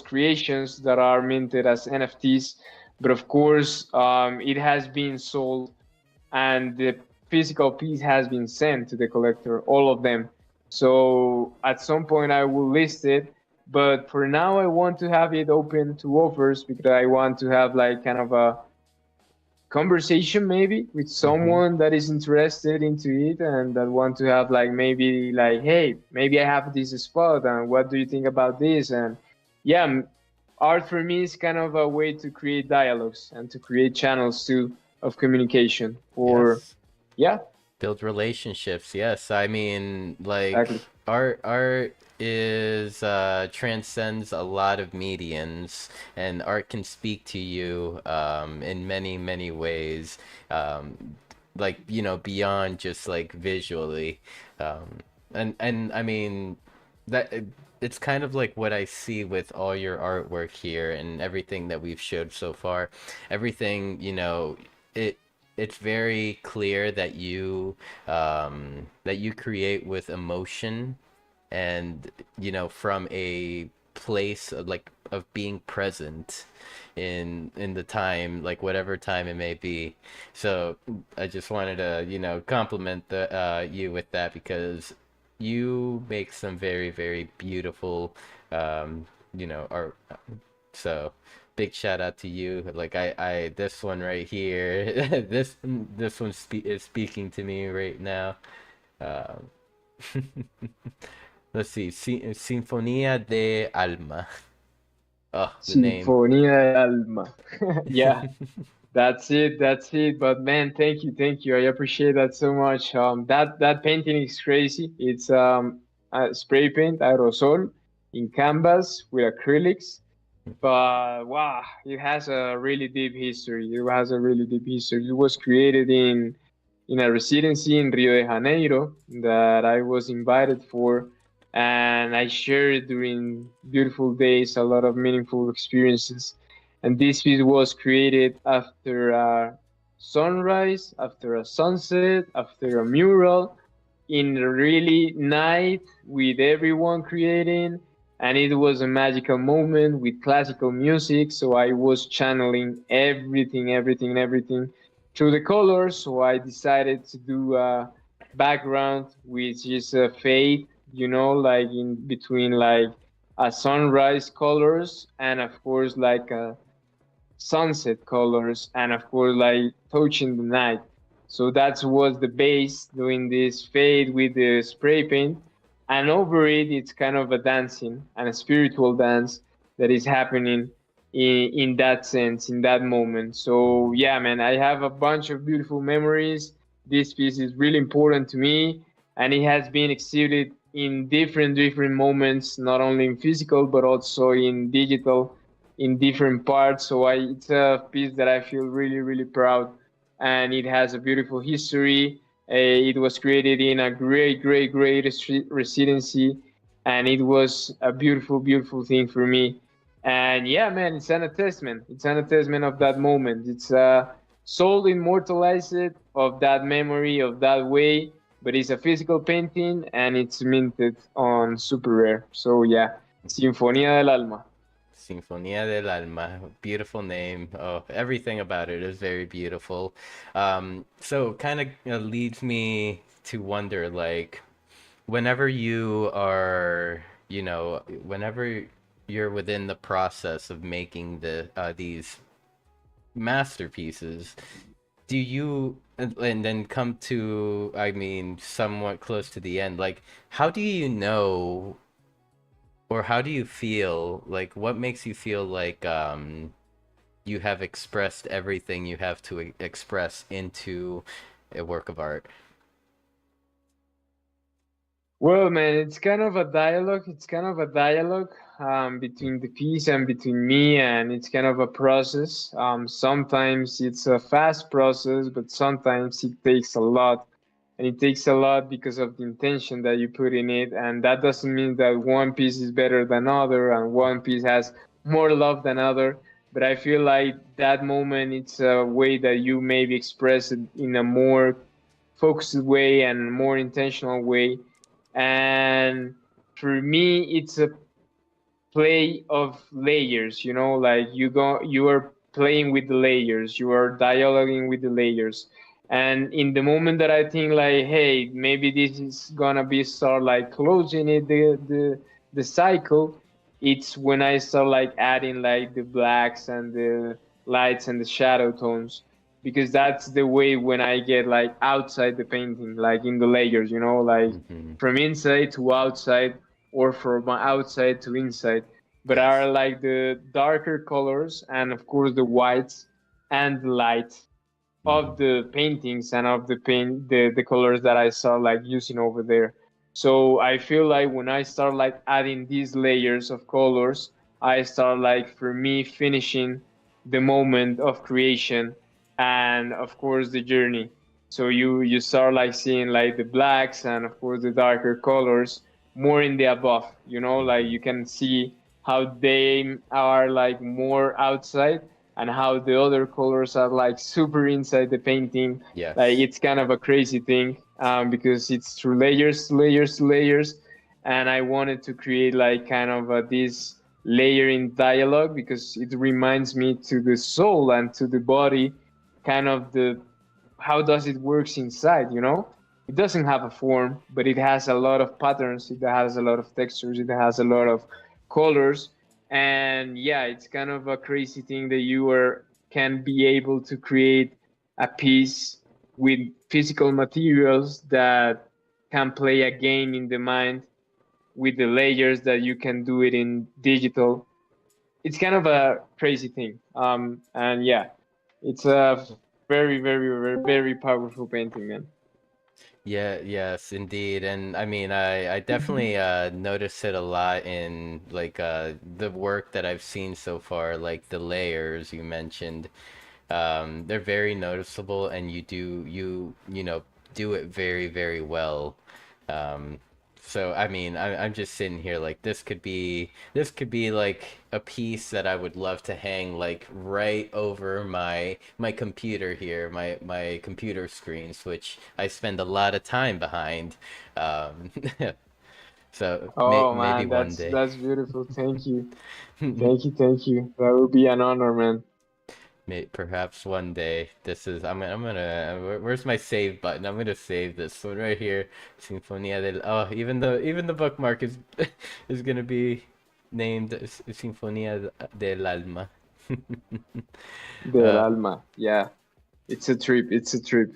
creations that are minted as NFTs. But of course, it has been sold, and the physical piece has been sent to the collector, all of them. So at some point, I will list it. But for now, I want to have it open to offers because I want to have like kind of a conversation maybe with Hmm. someone that is interested into it and that want to have like maybe like, hey, maybe I have this spot and what do you think about this? And yeah, art for me is kind of a way to create dialogues and to create channels too of communication for, Yes. yeah, Build relationships. Yes, I mean, like, exactly. art is transcends a lot of mediums, and art can speak to you in many ways, like, beyond just like visually. um And I mean that it's kind of like what I see with all your artwork here and everything that we've showed so far. Everything, it it's very clear that you create with emotion and from a place of like of being present in the time, like whatever time it may be. So I just wanted to compliment the you with that, because you make some very very beautiful art. So big shout out to you. Like I this one right here, this one is speaking to me right now. um Let's see. Sinfonía de Alma. Oh, the name. Sinfonía del Alma. Yeah, that's it. That's it. But man, thank you, thank you. I appreciate that so much. That painting is crazy. It's spray paint aerosol in canvas with acrylics. But wow, it has a really deep history. It has a really deep history. It was created in a residency in Rio de Janeiro that I was invited for, and I shared during beautiful days a lot of meaningful experiences. And this piece was created after a sunrise, after a sunset, after a mural, in a really night with everyone creating, and it was a magical moment with classical music. So I was channeling everything, everything, everything through the colors. So I decided to do a background which is a fade, like in between like a sunrise colors and of course like a sunset colors and of course like touching the night. So that was the base doing this fade with the spray paint, and over it it's kind of a dancing and a spiritual dance that is happening in that sense, in that moment. So yeah, man, I have a bunch of beautiful memories. This piece is really important to me, and it has been exhibited in different moments, not only in physical but also in digital, in different parts. So it's a piece that I feel really, really proud, and it has a beautiful history. It was created in a great residency, and it was a beautiful, beautiful thing for me. And yeah, man, it's an attestment. It's an attestment of that moment. It's a soul immortalized of that memory of that way, but it's a physical painting and it's minted on super rare. So yeah, Sinfonía del Alma. Sinfonía del Alma. Beautiful name. Oh, everything about it is very beautiful. So kind of leads me to wonder, like, whenever you are, whenever you're within the process of making these masterpieces, do you and then come to, I mean, somewhat close to the end, like, how do you know, or how do you feel, like, what makes you feel like you have expressed everything you have to express into a work of art? Well, man, it's kind of a dialogue. It's kind of a dialogue between the piece and between me, and it's kind of a process. Sometimes it's a fast process, but sometimes it takes a lot. And it takes a lot because of the intention that you put in it. And that doesn't mean that one piece is better than other and one piece has more love than other. But I feel like that moment, it's a way that you maybe express it in a more focused way and more intentional way. And for me it's a play of layers, like you are playing with the layers, you are dialoguing with the layers. And in the moment that I think like, hey, maybe this is gonna be start like closing it, the cycle, it's when I start like adding like the blacks and the lights and the shadow tones, because that's the way when I get like outside the painting, like in the layers, like Hmm. from inside to outside or from outside to inside. But Yes. are like the darker colors and of course the whites and the light Hmm. of the paintings and of the colors that I start like using over there. So I feel like when I start like adding these layers of colors, I start like for me finishing the moment of creation and of course the journey. So you start like seeing like the blacks and of course the darker colors more in the above. Like you can see how they are like more outside and how the other colors are like super inside the painting. Like Yes. it's kind of a crazy thing, because it's through layers, layers, layers, and I wanted to create like kind of this layering dialogue because it reminds me to the soul and to the body, kind of the how does it works inside. It doesn't have a form, but it has a lot of patterns, it has a lot of textures, it has a lot of colors. And yeah, it's kind of a crazy thing that can be able to create a piece with physical materials that can play a game in the mind with the layers that you can do it in digital. It's kind of a crazy thing. And yeah, it's a very, very, very, very powerful painting, man. Yeah, yes, indeed. And I mean, I definitely notice it a lot in like the work that I've seen so far, like the layers you mentioned. They're very noticeable, and you do it very, very well. Um, so I mean, I'm just sitting here like this could be like a piece that I would love to hang like right over my computer here, my computer screens, which I spend a lot of time behind. Um, so Oh maybe man, one that's day. that's beautiful. Thank you, thank you, thank you. That would be an honor, man. Perhaps one day. Where's my save button? I'm gonna save this one right here. Sinfonía del. Oh, even the bookmark is is gonna be named Sinfonía del Alma. Del uh, alma. Yeah, it's a trip. It's a trip.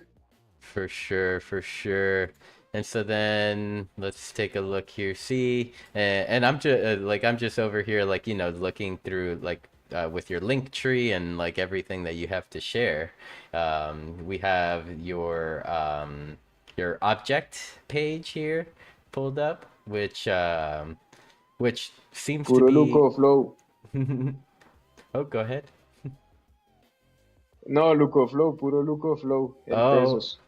for sure, for sure. And so then let's take a look here. See, and I'm just I'm just over here like looking through like with your link tree and like everything that you have to share. We have your object page here pulled up, which seems to Puro be. Luko flow. Oh, go ahead. No, Luko flow. Puro Luko flow. En Oh, pesos.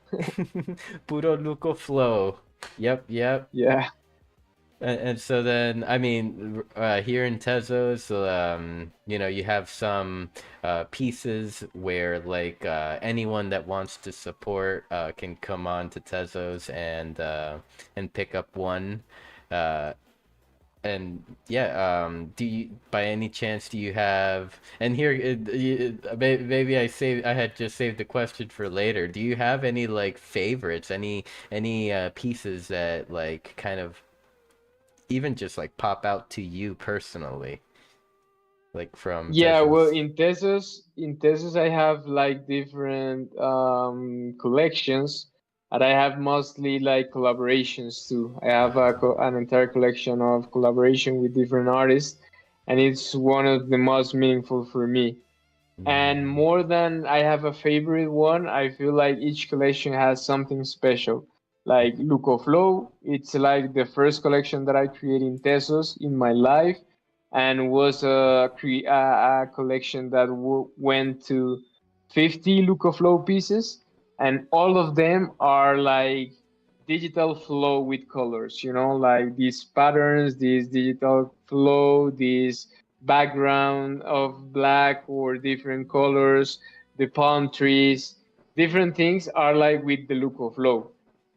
Puro Luko Flow. Yep, yep. Yeah. And so then, I mean, here in Tezos, you have some pieces where like anyone that wants to support can come on to Tezos and pick up one. Uh, and yeah, do you by any chance do you have? And here, maybe I had just saved the question for later. Do you have any like favorites? Any pieces that like kind of even just like pop out to you personally, like from Yeah, well, Tezos? in Tesos, I have like different collections, and I have mostly like collaborations too. I have an entire collection of collaboration with different artists, and it's one of the most meaningful for me. And Mm, more than I have a favorite one, I feel like each collection has something special. Like Luco Flow, it's like the first collection that I created in Tesos in my life, and was a collection that went to 50 Luco Flow pieces, and all of them are like digital flow with colors, like these patterns, this digital flow, this background of black or different colors, the palm trees, different things are like with the look of flow.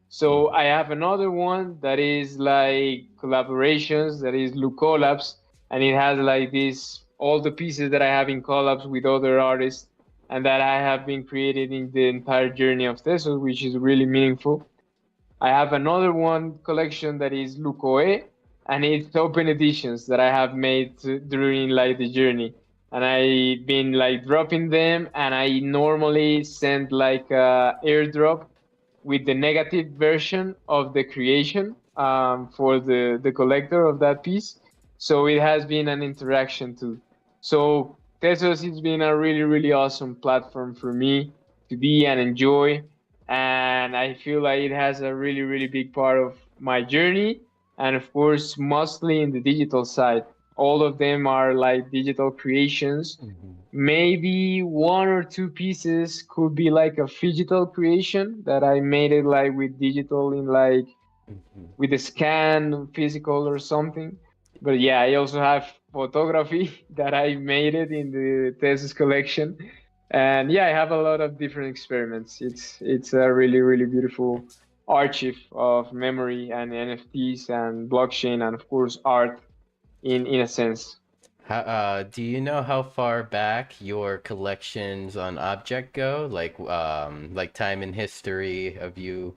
So mhm, I have another one that is like collaborations, that is look collabs, and it has like this all the pieces that I have in collabs with other artists and that I have been created in the entire journey of Tesos, which is really meaningful. I have another one collection that is Lukoe, and it's open editions that I have made during like the journey. And I've been like dropping them, and I normally send like a airdrop with the negative version of the creation, for the collector of that piece. So it has been an interaction too. So Tesos has been a really, really awesome platform for me to be and enjoy, and I feel like it has a really, really big part of my journey, and of course, mostly in the digital side. all of them are like digital creations. Mhm. Maybe one or two pieces could be like a phygital creation that I made it like with digital in like Mhm. with a scan physical or something. But yeah, I also have photography that I made it in the thesis collection. And yeah, I have a lot of different experiments. It's a really really beautiful archive of memory and NFTs and blockchain and of course art in a sense. How, do you know how far back your collections on object go? Like time in history of you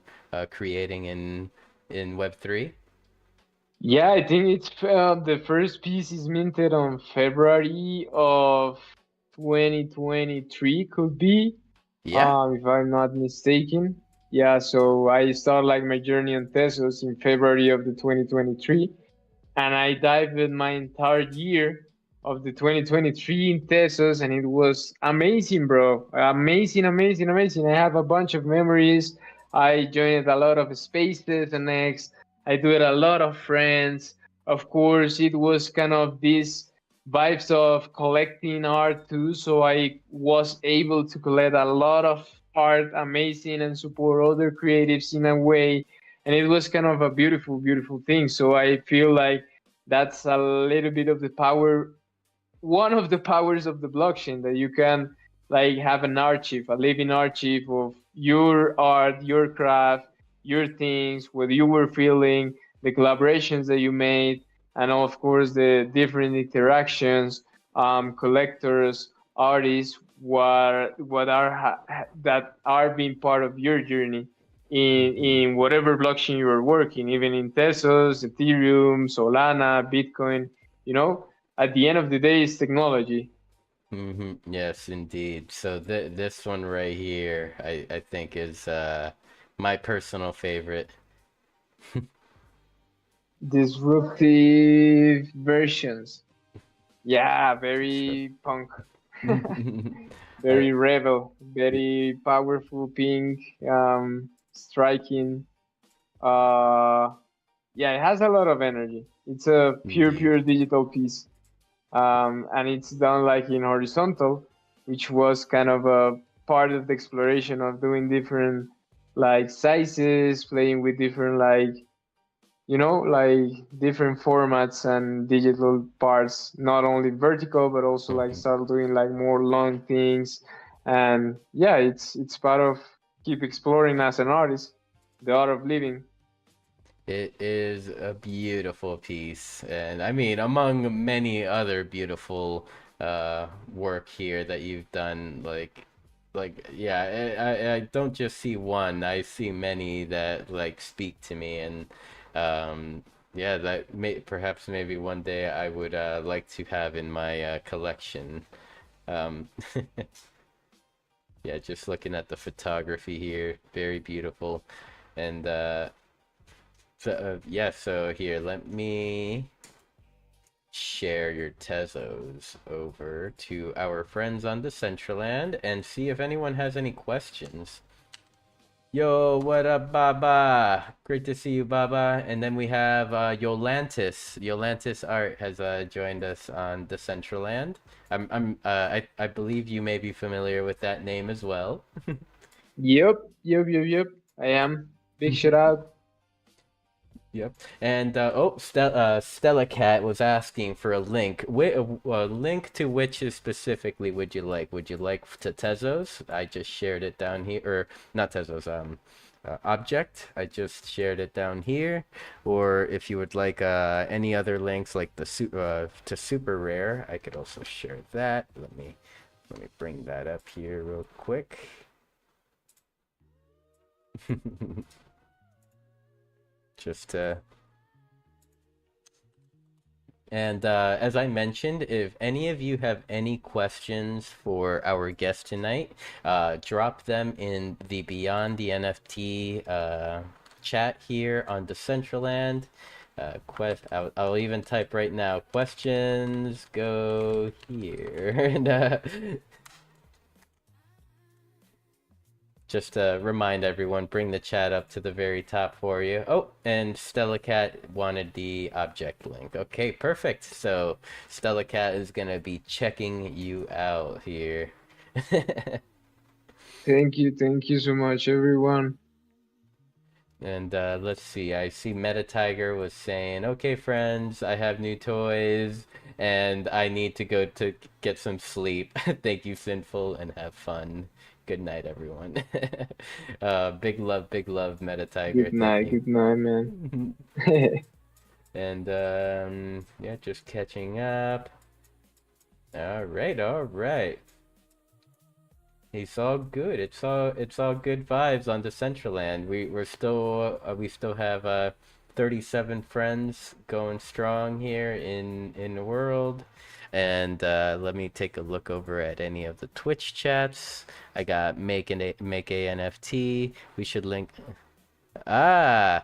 creating in Web3? Yeah, I think it's the first piece is minted on February of 2023, could be, Yeah. if I'm not mistaken. Yeah, so I started like my journey on Tesos in February of the 2023, and I dived my entire year of the 2023 in Tesos, and it was amazing, bro. Amazing, amazing, amazing. I have a bunch of memories. I joined a lot of spaces, and next I do it a lot of friends. Of course, it was kind of this vibes of collecting art too, so I was able to collect a lot of art, amazing, and support other creatives in a way, and it was kind of a beautiful, beautiful thing. So I feel like that's a little bit of the power, one of the powers of the blockchain, that you can like have an archive, a living archive of your art, your craft, your things, what you were feeling, the collaborations that you made, and of course the different interactions, collectors, artists, what are that are being part of your journey Hmm. in whatever blockchain you are working, even in Tesos, Ethereum, Solana, Bitcoin. You know, at the end of the day, it's technology. Hmm. Yes, indeed. So this one right here, I think is my personal favorite. Disruptive versions. Yeah, So, very punk, uh, very rebel, very powerful, pink, striking. Uh, yeah, it has a lot of energy. It's a pure, indeed. pure digital piece. And it's done like in horizontal, which was kind of a part of the exploration of doing different like sizes, playing with different like like different formats and digital parts, not only vertical but also like Mhm. start doing like more long things. And yeah, it's part of keep exploring as an artist, the art of living. It is a beautiful piece, and I mean, among many other beautiful work here that you've done, like yeah, I don't just see one, I see many that like speak to me, and yeah, that may perhaps maybe one day I would like to have in my collection. Um, yeah, just looking at the photography here, very beautiful, and so yeah, so here, let me share your Tezos over to our friends on Decentraland and see if anyone has any questions. Yo, what up, Baba? Great to see you, Baba. And then we have Yolantis. Yolantis Art has joined us on Decentraland. I believe you may be familiar with that name as well. Yep, I am. Big shout out. Yep. And Stella Cat was asking for a link. A link to which is specifically would you like? Would you like to Tezos? I just shared it down here, or not Tezos. Object. I just shared it down here. Or if you would like any other links, like to Super Rare, I could also share that. Let me bring that up here real quick. Just to And as I mentioned, if any of you have any questions for our guest tonight, drop them in the Beyond the NFT chat here on Decentraland. I'll even type right now, questions go here. And just to remind everyone, bring the chat up to the very top for you. Oh, and Stella Cat wanted the object link. Okay, perfect. So Stella Cat is gonna be checking you out here. Thank you so much, everyone. And let's see, I see Meta Tiger was saying, okay, friends, I have new toys and I need to go to get some sleep. Thank you, Sinful, and have fun. Good night, everyone. Big love, Meta Tiger. Thank you. Good night, man. And yeah, just catching up. All right, all right. It's all good. It's all good vibes on Decentraland. We still have 37 friends going strong here in the world. And let me take a look over at any of the Twitch chats. I got make a NFT. We should link. My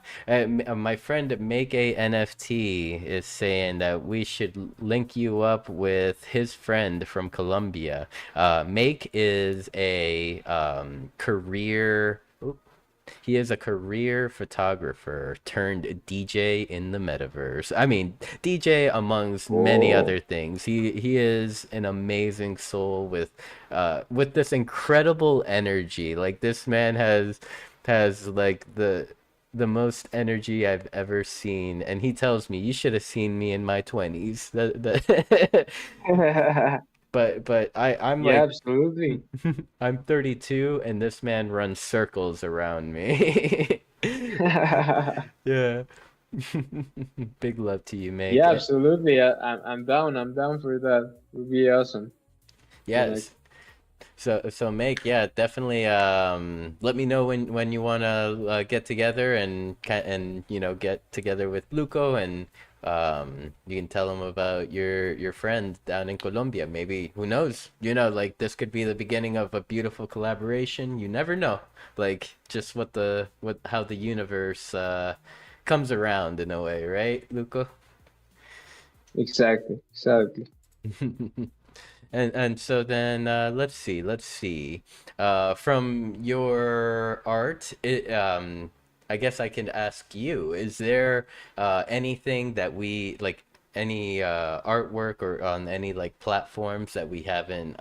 friend Make a NFT is saying that we should link you up with his friend from Colombia. Make is a career. He is a career photographer turned DJ in the metaverse. I mean, DJ amongst many other things. He is an amazing soul with this incredible energy. Like this man has like the most energy I've ever seen, and he tells me you should have seen me in my 20s. But I'm Yeah, like absolutely. I'm 32 and this man runs circles around me. Yeah. Big love to you, mate. Yeah, absolutely. I'm down. I'm down for that. It would be awesome. Yes. So Make, yeah, definitely let me know when you want to get together and get together with Luko, and you can tell him about your friend down in Colombia. Maybe, who knows, like this could be the beginning of a beautiful collaboration. You never know, like just how the universe comes around in a way, right, Luko? Exactly. And so then let's see. From your art, I guess I can ask you, is there anything that we like, any artwork or on any like platforms that we haven't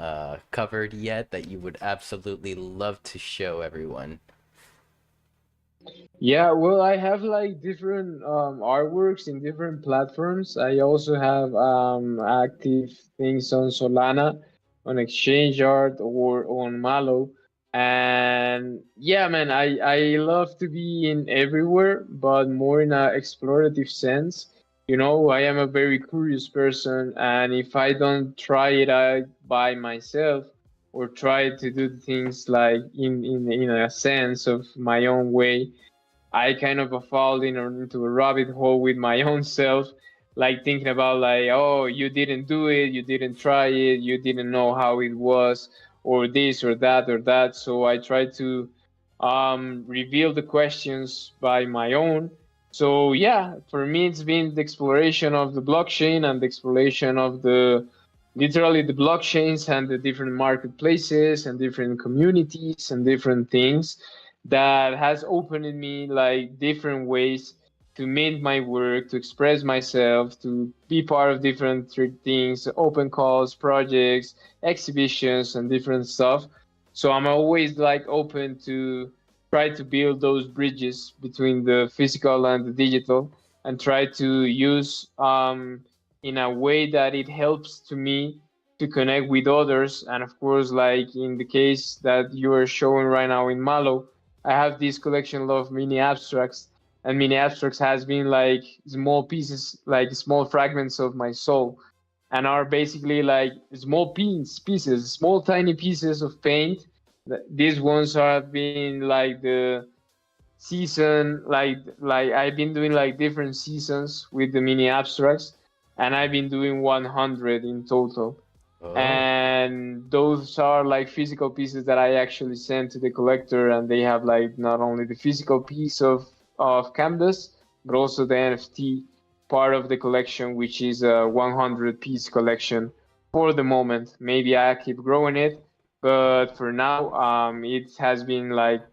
covered yet that you would absolutely love to show everyone? Yeah, well, I have like different artworks in different platforms. I also have active things on Solana, on Exchange Art, or on Malo. And yeah, man, I love to be in everywhere, but more in a explorative sense. I am a very curious person, and if I don't try it out by myself or try to do things like in a sense of my own way, I kind of fall into a rabbit hole with my own self, like thinking about like, oh, you didn't do it, you didn't try it, you didn't know how it was, or this or that or that. So I try to reveal the questions by my own. So yeah, for me, it's been the exploration of the blockchain and the exploration of literally the blockchains and the different marketplaces and different communities and different things that has opened in me like different ways to make my work, to express myself, to be part of different things, open calls, projects, exhibitions, and different stuff. So I'm always like open to try to build those bridges between the physical and the digital, and try to use in a way that it helps to me to connect with others. And of course, like in the case that you are showing right now in Malo, I have this collection of mini abstracts, and mini abstracts has been like small pieces, like small fragments of my soul, and are basically like small pieces, small tiny pieces of paint. These ones have been like the season, like I've been doing like different seasons with the mini abstracts, and I've been doing 100 in total. Oh. And those are like physical pieces that I actually sent to the collector, and they have like not only the physical piece of canvas, but also the NFT part of the collection, which is a 100 piece collection for the moment. Maybe I keep growing it, But for now, it has been like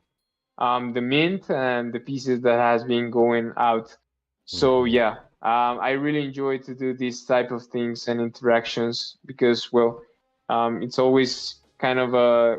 the mint and the pieces that has been going out. So Hmm. yeah, I really enjoy to do these type of things and interactions because well, it's always kind of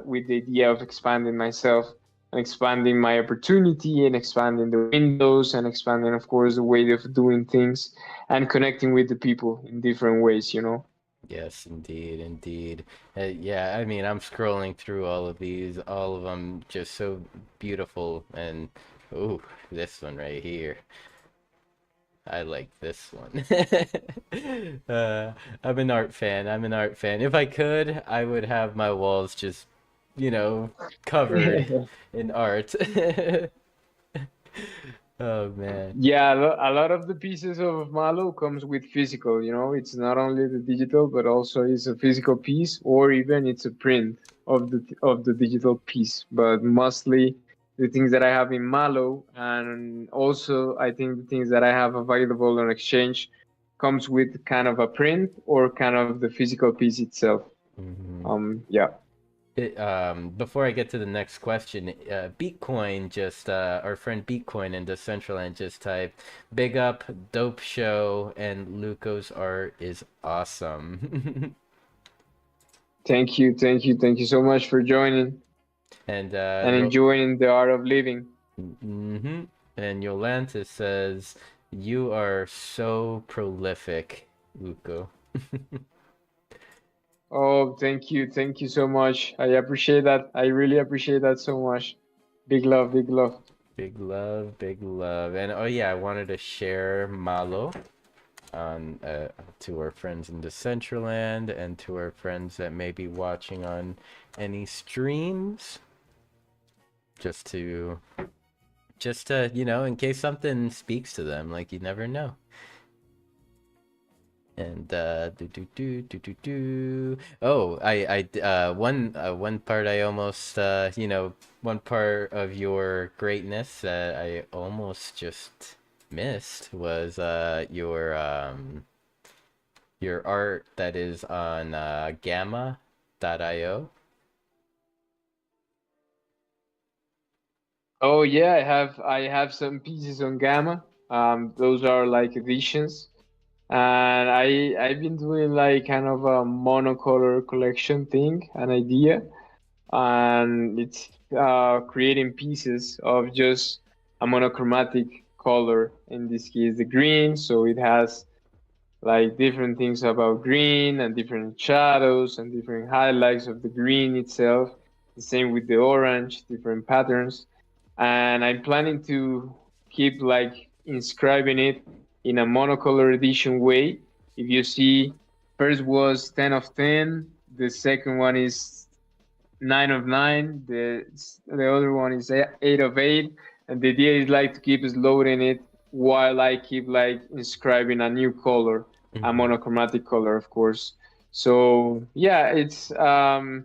with the idea of expanding myself and expanding my opportunity and expanding the windows and expanding, of course, the way of doing things and connecting with the people in different ways. You know. Yes, indeed, indeed. Yeah, I mean, I'm scrolling through all of these, all of them just so beautiful. And ooh, this one right here. I like this one. I'm an art fan. I'm an art fan. If I could, I would have my walls just, you know, covered in art. Oh man. Yeah, a lot of the pieces of Malo comes with physical, you know, it's not only the digital, but also it's a physical piece or even it's a print of the digital piece. But mostly the things that I have in Malo and also I think the things that I have available on exchange comes with kind of a print or kind of the physical piece itself. Hmm. Yeah. Before I get to the next question, Bitcoin just, our friend Bitcoin in Decentraland just typed, big up, dope show, and Luko's art is awesome. Thank you so much for joining And and enjoying the art of living. mm-hmm. And Yolanta says, you are so prolific, Luko. Oh, thank you so much. I appreciate that. I really appreciate that so much. Big love, big love. Big love, big love. And oh yeah, I wanted to share Malo on to our friends in Decentraland and to our friends that may be watching on any streams, just to you know, in case something speaks to them, like you never know. And oh, one part I almost you know, one part of your greatness that I almost just missed was your art that is on gamma.io. Oh yeah, I have some pieces on Gamma. Those are like editions, and I've been doing like kind of a monocolor collection thing, an idea, and it's creating pieces of just a monochromatic color. In this case, the green. So it has like different things about green and different shadows and different highlights of the green itself. The same with the orange, different patterns. And I'm planning to keep like inscribing it in a monocolor edition way. If you see, first was 10 of 10, the second one is 9 of 9, the other one is 8 of 8, and the idea is like to keep loading it while I keep like inscribing a new color, a Hmm. monochromatic color, of course. So yeah, it's a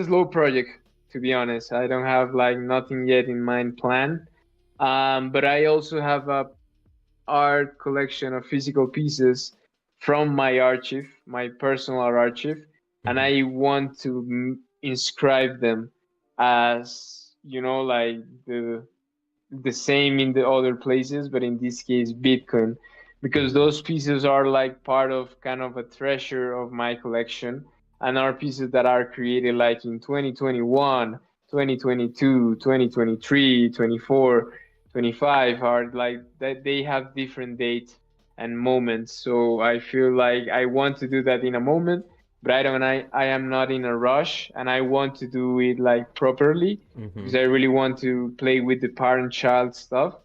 slow project, to be honest. I don't have like nothing yet in mind planned, but I also have a art collection of physical pieces from my archive, my personal archive, and Hmm. I want to inscribe them as, you know, like the same in the other places, but in this case, Bitcoin, because Hmm. those pieces are like part of kind of a treasure of my collection and are pieces that are created like in 2021, 2022, 2023, 24, 25 are like that they have different dates and moments. So I feel like I want to do that in a moment, but I am not in a rush and I want to do it like properly Hmm. because I really want to play with the parent-child stuff.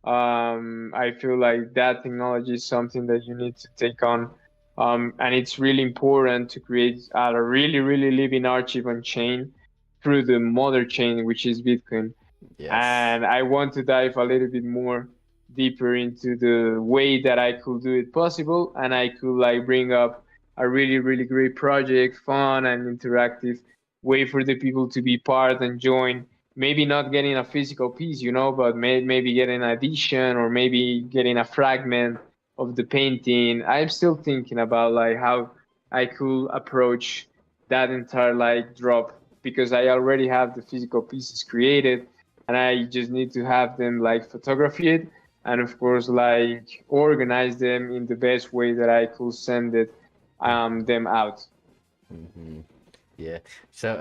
I feel like that technology is something that you need to take on, and it's really important to create a really, really living archive on chain through the mother chain, which is Bitcoin. Yes. And I want to dive a little bit more deeper into the way that I could do it possible, and I could like bring up a really, really great project, fun and interactive way for the people to be part and join. Maybe not getting a physical piece, you know, but maybe getting an edition or maybe getting a fragment of the painting. I'm still thinking about like how I could approach that entire like drop. because I already have the physical pieces created, and I just need to have them like photographed, and of course like organize them in the best way that I could send it them out. Hmm. Yeah. So,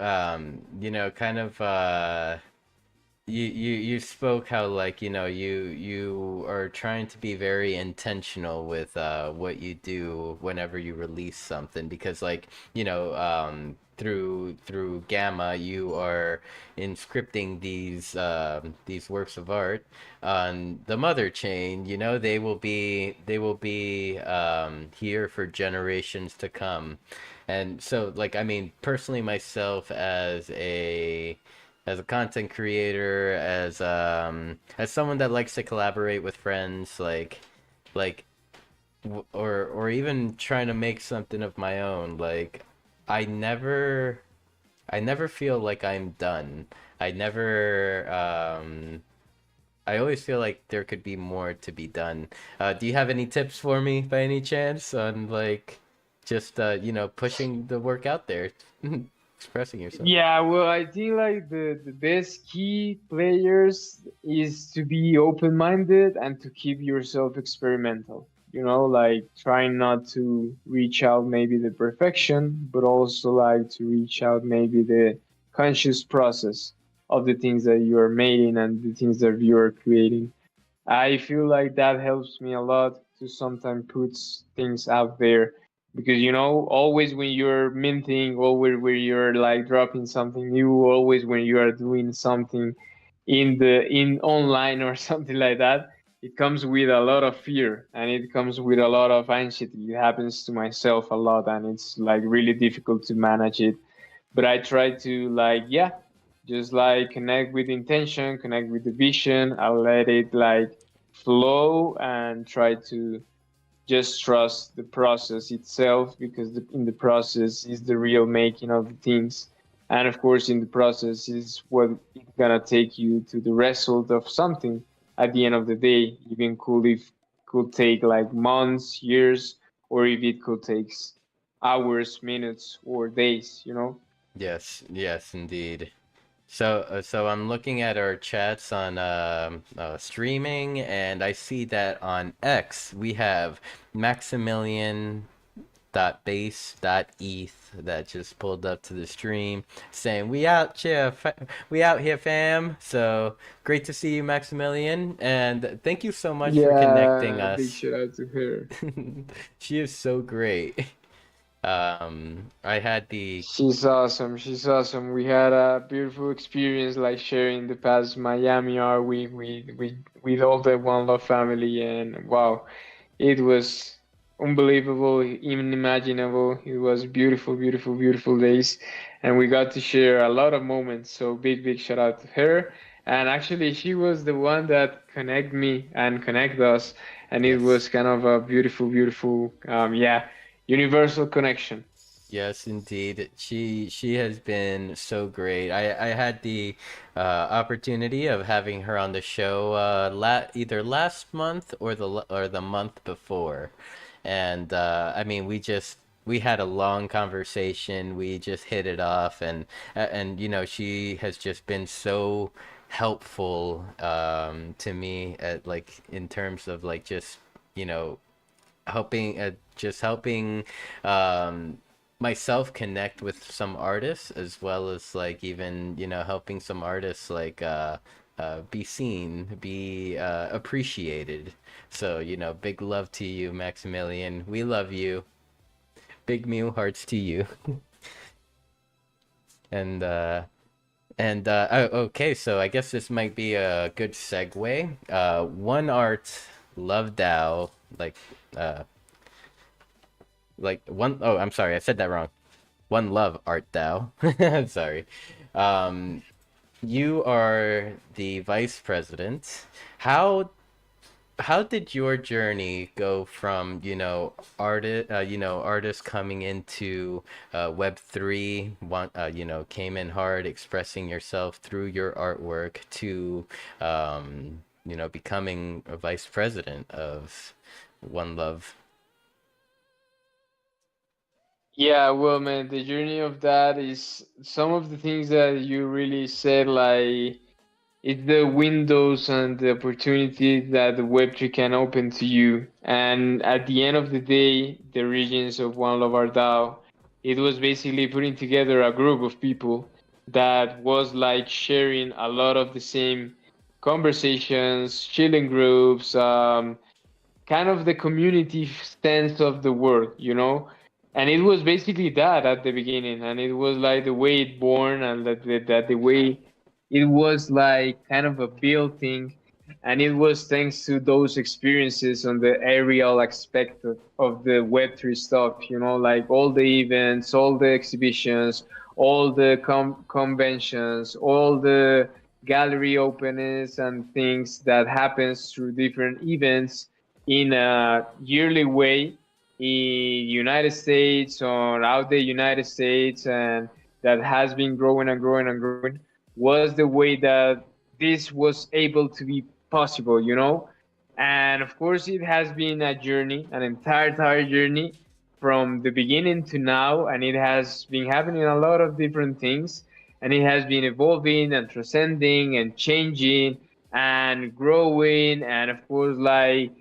kind of, you spoke how, like, you are trying to be very intentional with what you do whenever you release something, because, like, through Gamma, you are inscripting these works of art on the mother chain. They will be here for generations to come. And so, like, I mean, personally, myself, as a content creator, as someone that likes to collaborate with friends, like or even trying to make something of my own, like, I never I never feel like I'm done. I never I always feel like there could be more to be done. Do you have any tips for me by any chance on, like, just pushing the work out there, expressing yourself? Yeah, well, I think like the best key players is to be open-minded and to keep yourself experimental. Like trying not to reach out maybe the perfection, but also like to reach out maybe the conscious process of the things that you are making and the things that you are creating. I feel like that helps me a lot to sometimes put things out there because always when you're minting, always when you're like dropping something new, always when you are doing something in online or something like that, it comes with a lot of fear and it comes with a lot of anxiety. It happens to myself a lot and it's like really difficult to manage it. But I try to like, yeah, just like connect with intention, connect with the vision. I'll let it like flow and try to just trust the process itself because in the process is the real making of the things. And of course, in the process is what it's gonna take you to the result of something at the end of the day. Even cool if could take like months, years, or if it could take hours, minutes, or days. Yes, yes, indeed. So I'm looking at our chats on streaming, and I see that on X we have Maximilian base eth that just pulled up to the stream, saying we out here, fam. So great to see you, Maximilian, and thank you so much for connecting Yeah, big us. shout out to her. She is so great. I had the She's awesome. She's awesome. We had a beautiful experience, like sharing the past Miami Art Week with all the One Love family, and wow, it was unbelievable, unimaginable. It was beautiful, beautiful, beautiful days, and we got to share a lot of moments. So big shout out to her. And actually, she was the one that connect me and connect us, and it yes. was kind of a beautiful, beautiful, yeah, universal connection. Yes, indeed. She has been so great. I had the opportunity of having her on the show either last month or the month before, and I mean, we had a long conversation. We just hit it off, and she has just been so helpful to me, at, like, in terms of, like, just you know helping um myself connect with some artists, as well as, like, even helping some artists, like, be seen, be appreciated. So, big love to you, Maximilian. We love you. Big Mew hearts to you. and okay, so I guess this might be a good segue. One art, love Dao, like, uh one, oh, I'm sorry, I said that wrong. One love, art thou. Sorry. um you are the vice president. How did your journey go from, artists coming into Web3, came in hard, expressing yourself through your artwork, to becoming a vice president of One Love? Yeah, well, man, the journey of that is some of the things that you really said, like it's the windows and the opportunities that the Web3 can open to you. And at the end of the day, the origins of One Love Our DAO, it was basically putting together a group of people that was like sharing a lot of the same conversations, chilling groups, kind of the community sense of the word, you know? And it was basically that at the beginning, and it was like the way it born, and that the way it was like kind of a built thing, and it was thanks to those experiences on the aerial aspect of the Web3 stuff, you know, like all the events, all the exhibitions, all the conventions, all the gallery openings and things that happens through different events in a yearly way in United States or out the United States, and that has been growing and growing and growing, was the way that this was able to be possible, you know. And of course it has been a journey, an entire journey from the beginning to now, and it has been happening a lot of different things, and it has been evolving and transcending and changing and growing, and of course like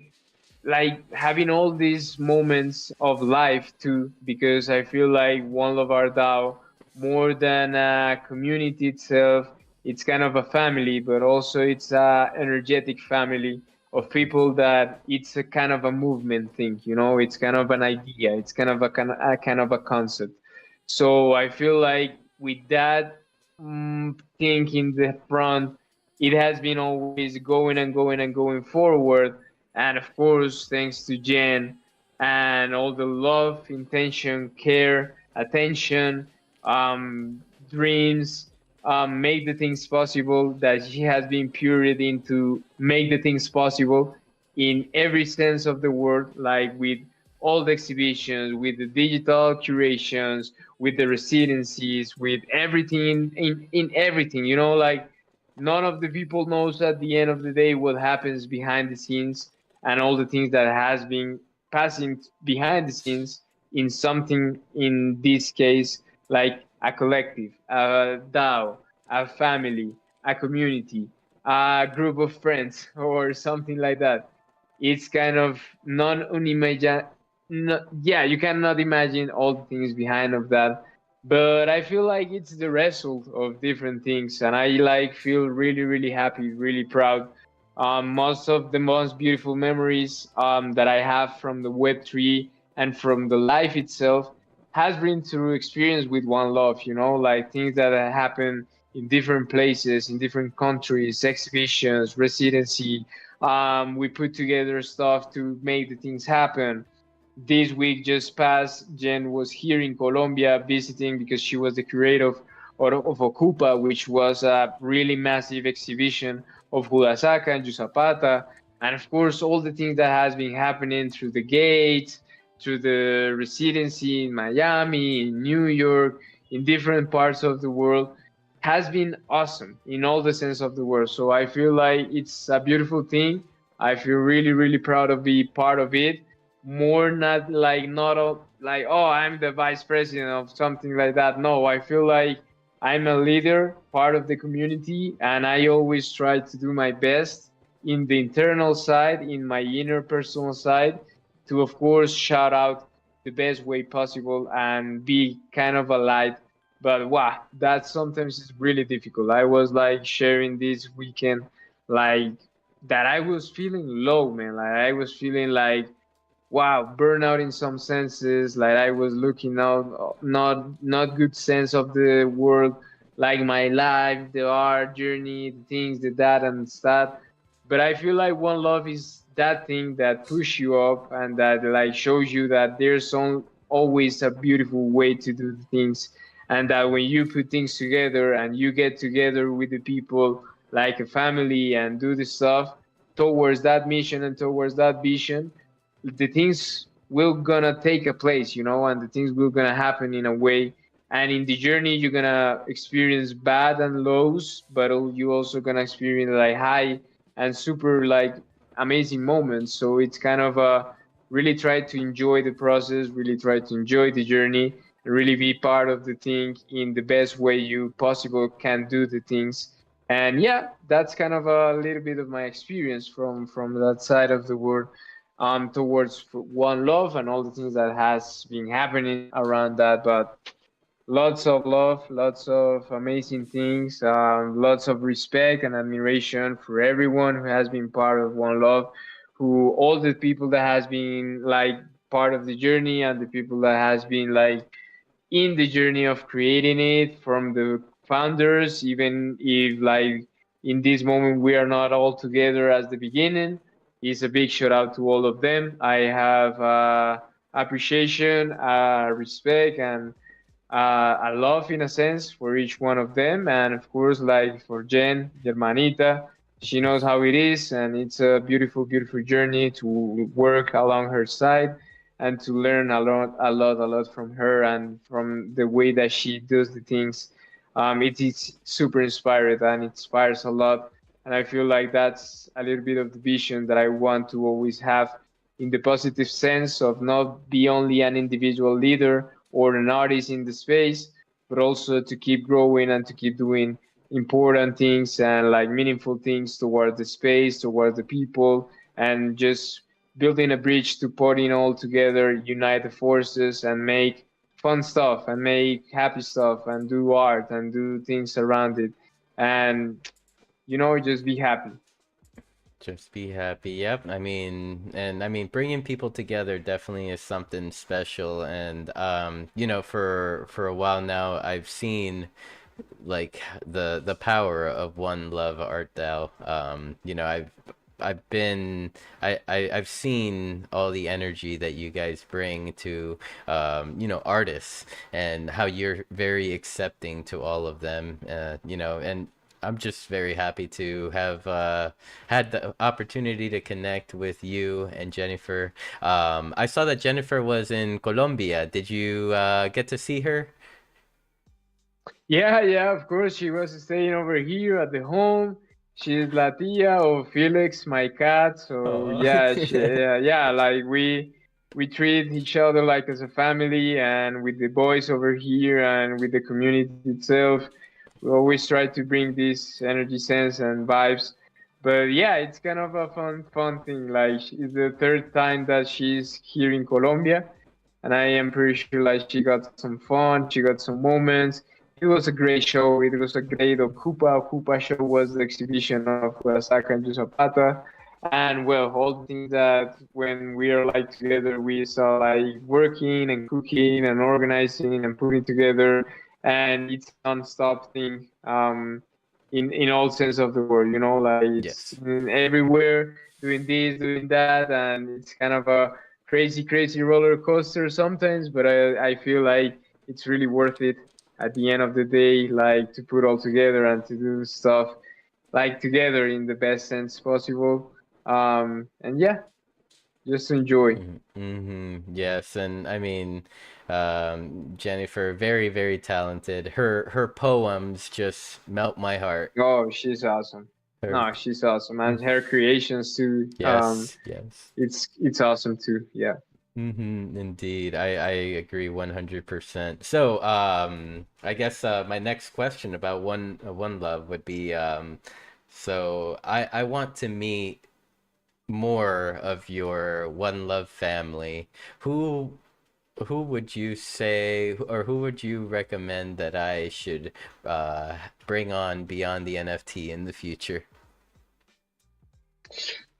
having all these moments of life too, because I feel like One Love Our DAO, more than a community itself, it's kind of a family, but also it's a energetic family of people that it's a kind of a movement thing, you know, it's kind of an idea, it's kind of a kind of a concept. So I feel like with that thing in the front, it has been always going and going and going forward. And of course, thanks to Jen and all the love, intention, care, attention, dreams, make the things possible that she has been poured into make the things possible in every sense of the word, like with all the exhibitions, with the digital curations, with the residencies, with everything in everything, you know, like none of the people knows at the end of the day what happens behind the scenes and all the things that has been passing behind the scenes in something, in this case, like a collective, a DAO, a family, a community, a group of friends, or something like that. It's kind of non-unimaginable. No, yeah, you cannot imagine all the things behind of that, but I feel like it's the result of different things, and I like feel really happy, really proud. Most of the most beautiful memories that I have from the Web3 and from the life itself has been through experience with One Love, you know, like things that happen in different places, in different countries, exhibitions, residency. We put together stuff to make the things happen. This week just passed, Jen was here in Colombia visiting because she was the curator of Ocupa, which was a really massive exhibition of Hudasaka and Yusapata. And of course, all the things that has been happening through the gates, through the residency in Miami, in New York, in different parts of the world, has been awesome in all the sense of the word. So I feel like it's a beautiful thing. I feel really proud of being part of it. More not like not all, like, oh, I'm the vice president of something like that. No, I feel like I'm a leader, part of the community, and I always try to do my best in the internal side, in my inner personal side, to of course shout out the best way possible and be kind of a light. But wow, that sometimes is really difficult. I was like sharing this weekend, like that I was feeling low, man. Like I was feeling like wow, burnout in some senses, like I was looking out not good sense of the world, like my life, the art journey, the things, the that and that. But I feel like One Love is that thing that push you up and that like shows you that there's always a beautiful way to do things, and that when you put things together and you get together with the people like a family and do the stuff towards that mission and towards that vision, the things will gonna take a place, you know, and the things will gonna happen in a way. And in the journey, you're gonna experience bad and lows, but you also gonna experience like high and super like amazing moments. So it's kind of a really try to enjoy the process, really try to enjoy the journey, and really be part of the thing in the best way you possible can do the things. And yeah, that's kind of a little bit of my experience from that side of the world, towards one love and all the things that has been happening around that. But lots of love, lots of amazing things, lots of respect and admiration for everyone who has been part of One Love, who all the people that has been like part of the journey and the people that has been like in the journey of creating it, from the founders, even if like in this moment we are not all together as the beginning. It's a big shout out to all of them. I have appreciation, respect, and a love in a sense for each one of them. And of course, like for Jen, Germanita, she knows how it is, and it's a beautiful, beautiful journey to work along her side and to learn a lot from her and from the way that she does the things. It is super inspired and it inspires a lot. And I feel like that's a little bit of the vision that I want to always have, in the positive sense of not be only an individual leader or an artist in the space, but also to keep growing and to keep doing important things and like meaningful things towards the space, towards the people, and just building a bridge to putting all together, unite the forces, and make fun stuff and make happy stuff and do art and do things around it. And just be happy. Just be happy. Yep. I mean, bringing people together definitely is something special. And for a while now, I've seen like the power of One Love Art Thou. I've been I've seen all the energy that you guys bring to artists, and how you're very accepting to all of them, and I'm just very happy to have had the opportunity to connect with you and Jennifer. I saw that Jennifer was in Colombia. Did you get to see her? Yeah, yeah, of course. She was staying over here at the home. She's La Tia of Felix, my cat. So Oh. yeah, yeah, like we treat each other like as a family, and with the boys over here and with the community itself, we always try to bring this energy sense and vibes. But yeah, it's kind of a fun thing. Like it's the third time that she's here in Colombia, and I am pretty sure like she got some fun, she got some moments. It was a great show. It was a great Ocupa show was the exhibition of Saka and Zapata. And well, all the things that when we are like together, we saw like working and cooking and organizing and putting together. And it's a non-stop thing, in all sense of the word, like it's Yes. everywhere doing this, doing that. And it's kind of a crazy roller coaster sometimes, but I feel like it's really worth it at the end of the day, like to put all together and to do stuff like together in the best sense possible. And yeah, just enjoy. Yes, and Jennifer, very, very talented. Her poems just melt my heart. Oh, she's awesome. Her, No, she's awesome, and her creations too. yes, yes. It's awesome too. Yeah. Indeed, I agree 100%. So, I guess my next question about One Love would be, so I want to meet more of your One Love family. Who who would you say, or who would you recommend that I should bring on beyond the NFT in the future?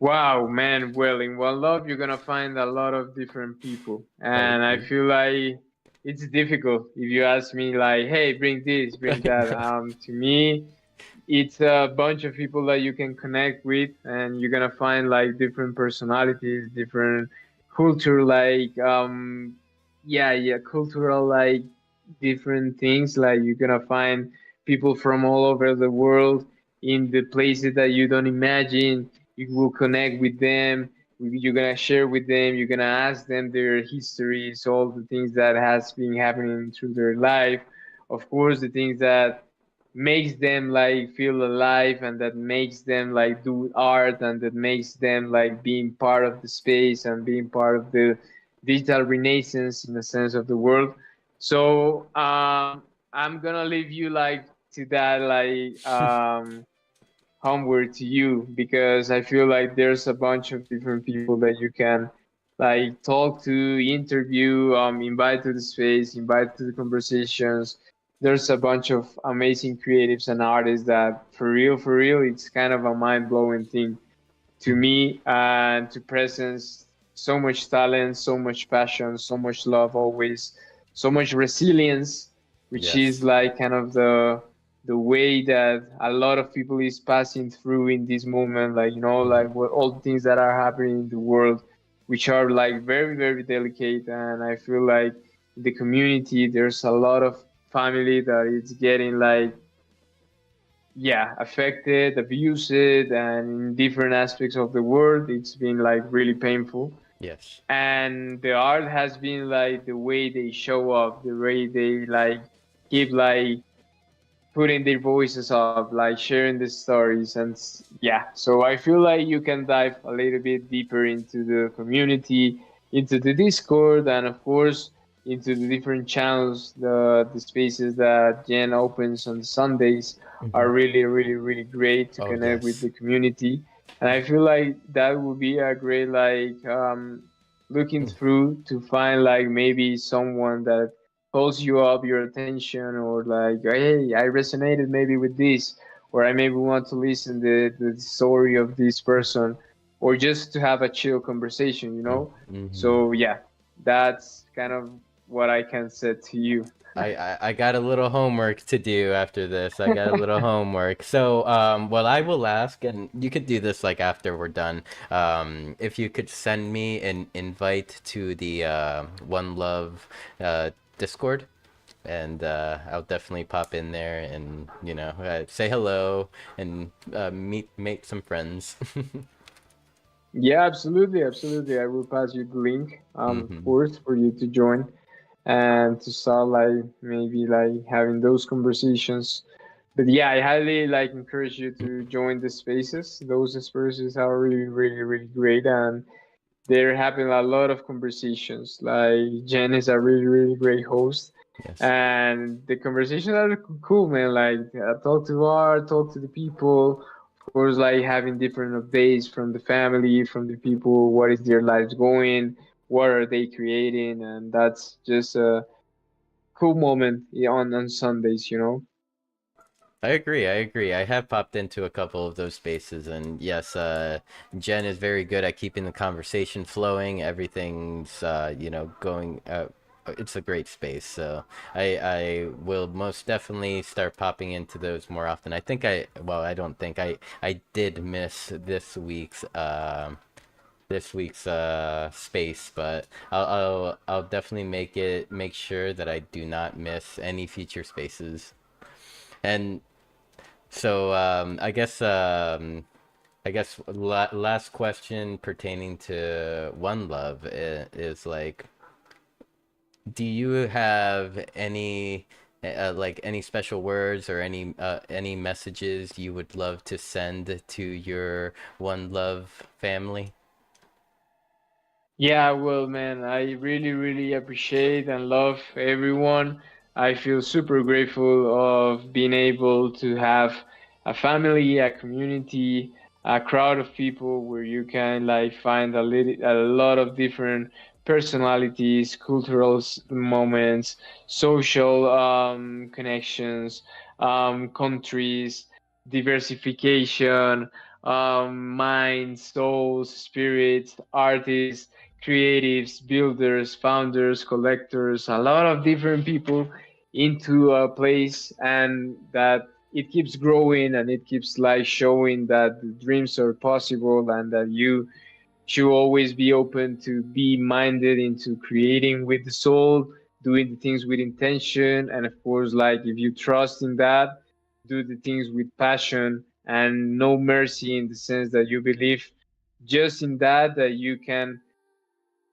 Wow, man. Well, in One Love, you're gonna find a lot of different people, and I Okay. feel like it's difficult if you ask me, like, "Hey, bring this, bring that." To me, it's a bunch of people that you can connect with, and you're gonna find like different personalities, different culture, like yeah, cultural, like different things. Like you're gonna find people from all over the world in the places that you don't imagine. You will connect with them. You're gonna share with them. You're gonna ask them their histories, all the things that has been happening through their life. Of course, the things that makes them like feel alive, and that makes them like do art, and that makes them like being part of the space and being part of the digital renaissance in the sense of the world. So I'm gonna leave you like to that like homework to you, because I feel like there's a bunch of different people that you can like talk to, interview, invite to the space, invite to the conversations. There's a bunch of amazing creatives and artists that for real, it's kind of a mind blowing thing to me, and to presence so much talent, so much passion, so much love always, so much resilience, which is Yes. like kind of the way that a lot of people is passing through in this moment, like like what all the things that are happening in the world, which are like very very delicate. And I feel like in the community there's a lot of family that is getting like, yeah, affected, abused, and in different aspects of the world it's been like really painful. Yes. And the art has been like the way they show up, the way they like keep like putting their voices up, like sharing the stories. And yeah, so I feel like you can dive a little bit deeper into the community, into the Discord, and of course into the different channels. The spaces that Jen opens on Sundays are really really really great to Oh, connect with yes. the community. And I feel like that would be a great like looking through to find like maybe someone that calls you up your attention, or like, hey, I resonated maybe with this, or I maybe want to listen the story of this person, or just to have a chill conversation, Mm-hmm. so yeah, that's kind of what I can say to you. I got a little homework to do after this. I got a little homework. So, what I will ask, and you could do this like after we're done, if you could send me an invite to the One Love Discord, and I'll definitely pop in there and say hello and make some friends. Yeah, absolutely, absolutely. I will pass you the link, of Mm-hmm. course, for you to join and to start like maybe like having those conversations. But yeah, I highly like encourage you to join the spaces. Those spaces are really, really, really great, and they're having a lot of conversations. Like Jen is a really, really great host, Yes. and the conversations are cool, man. Like talk to art, talk to the people. Of course, like having different updates from the family, from the people. What is their lives going? What are they creating? And that's just a cool moment on Sundays. I agree. I agree. I have popped into a couple of those spaces, and yes, Jen is very good at keeping the conversation flowing. Everything's, going. It's a great space, so I will most definitely start popping into those more often. Well, I don't think I did miss this week's space, but I'll definitely make sure that I do not miss any future spaces. And so last question pertaining to One Love is like, do you have any special words or any messages you would love to send to your One Love family? Yeah, well, man, I really, really appreciate and love everyone. I feel super grateful of being able to have a family, a community, a crowd of people where you can like find a lot of different personalities, cultural moments, social connections, countries, diversification, minds, souls, spirits, artists, creatives, builders, founders, collectors, a lot of different people into a place, and that it keeps growing, and it keeps like showing that the dreams are possible, and that you should always be open to be minded into creating with the soul, doing the things with intention, and of course, like if you trust in that, do the things with passion and no mercy, in the sense that you believe just in that you can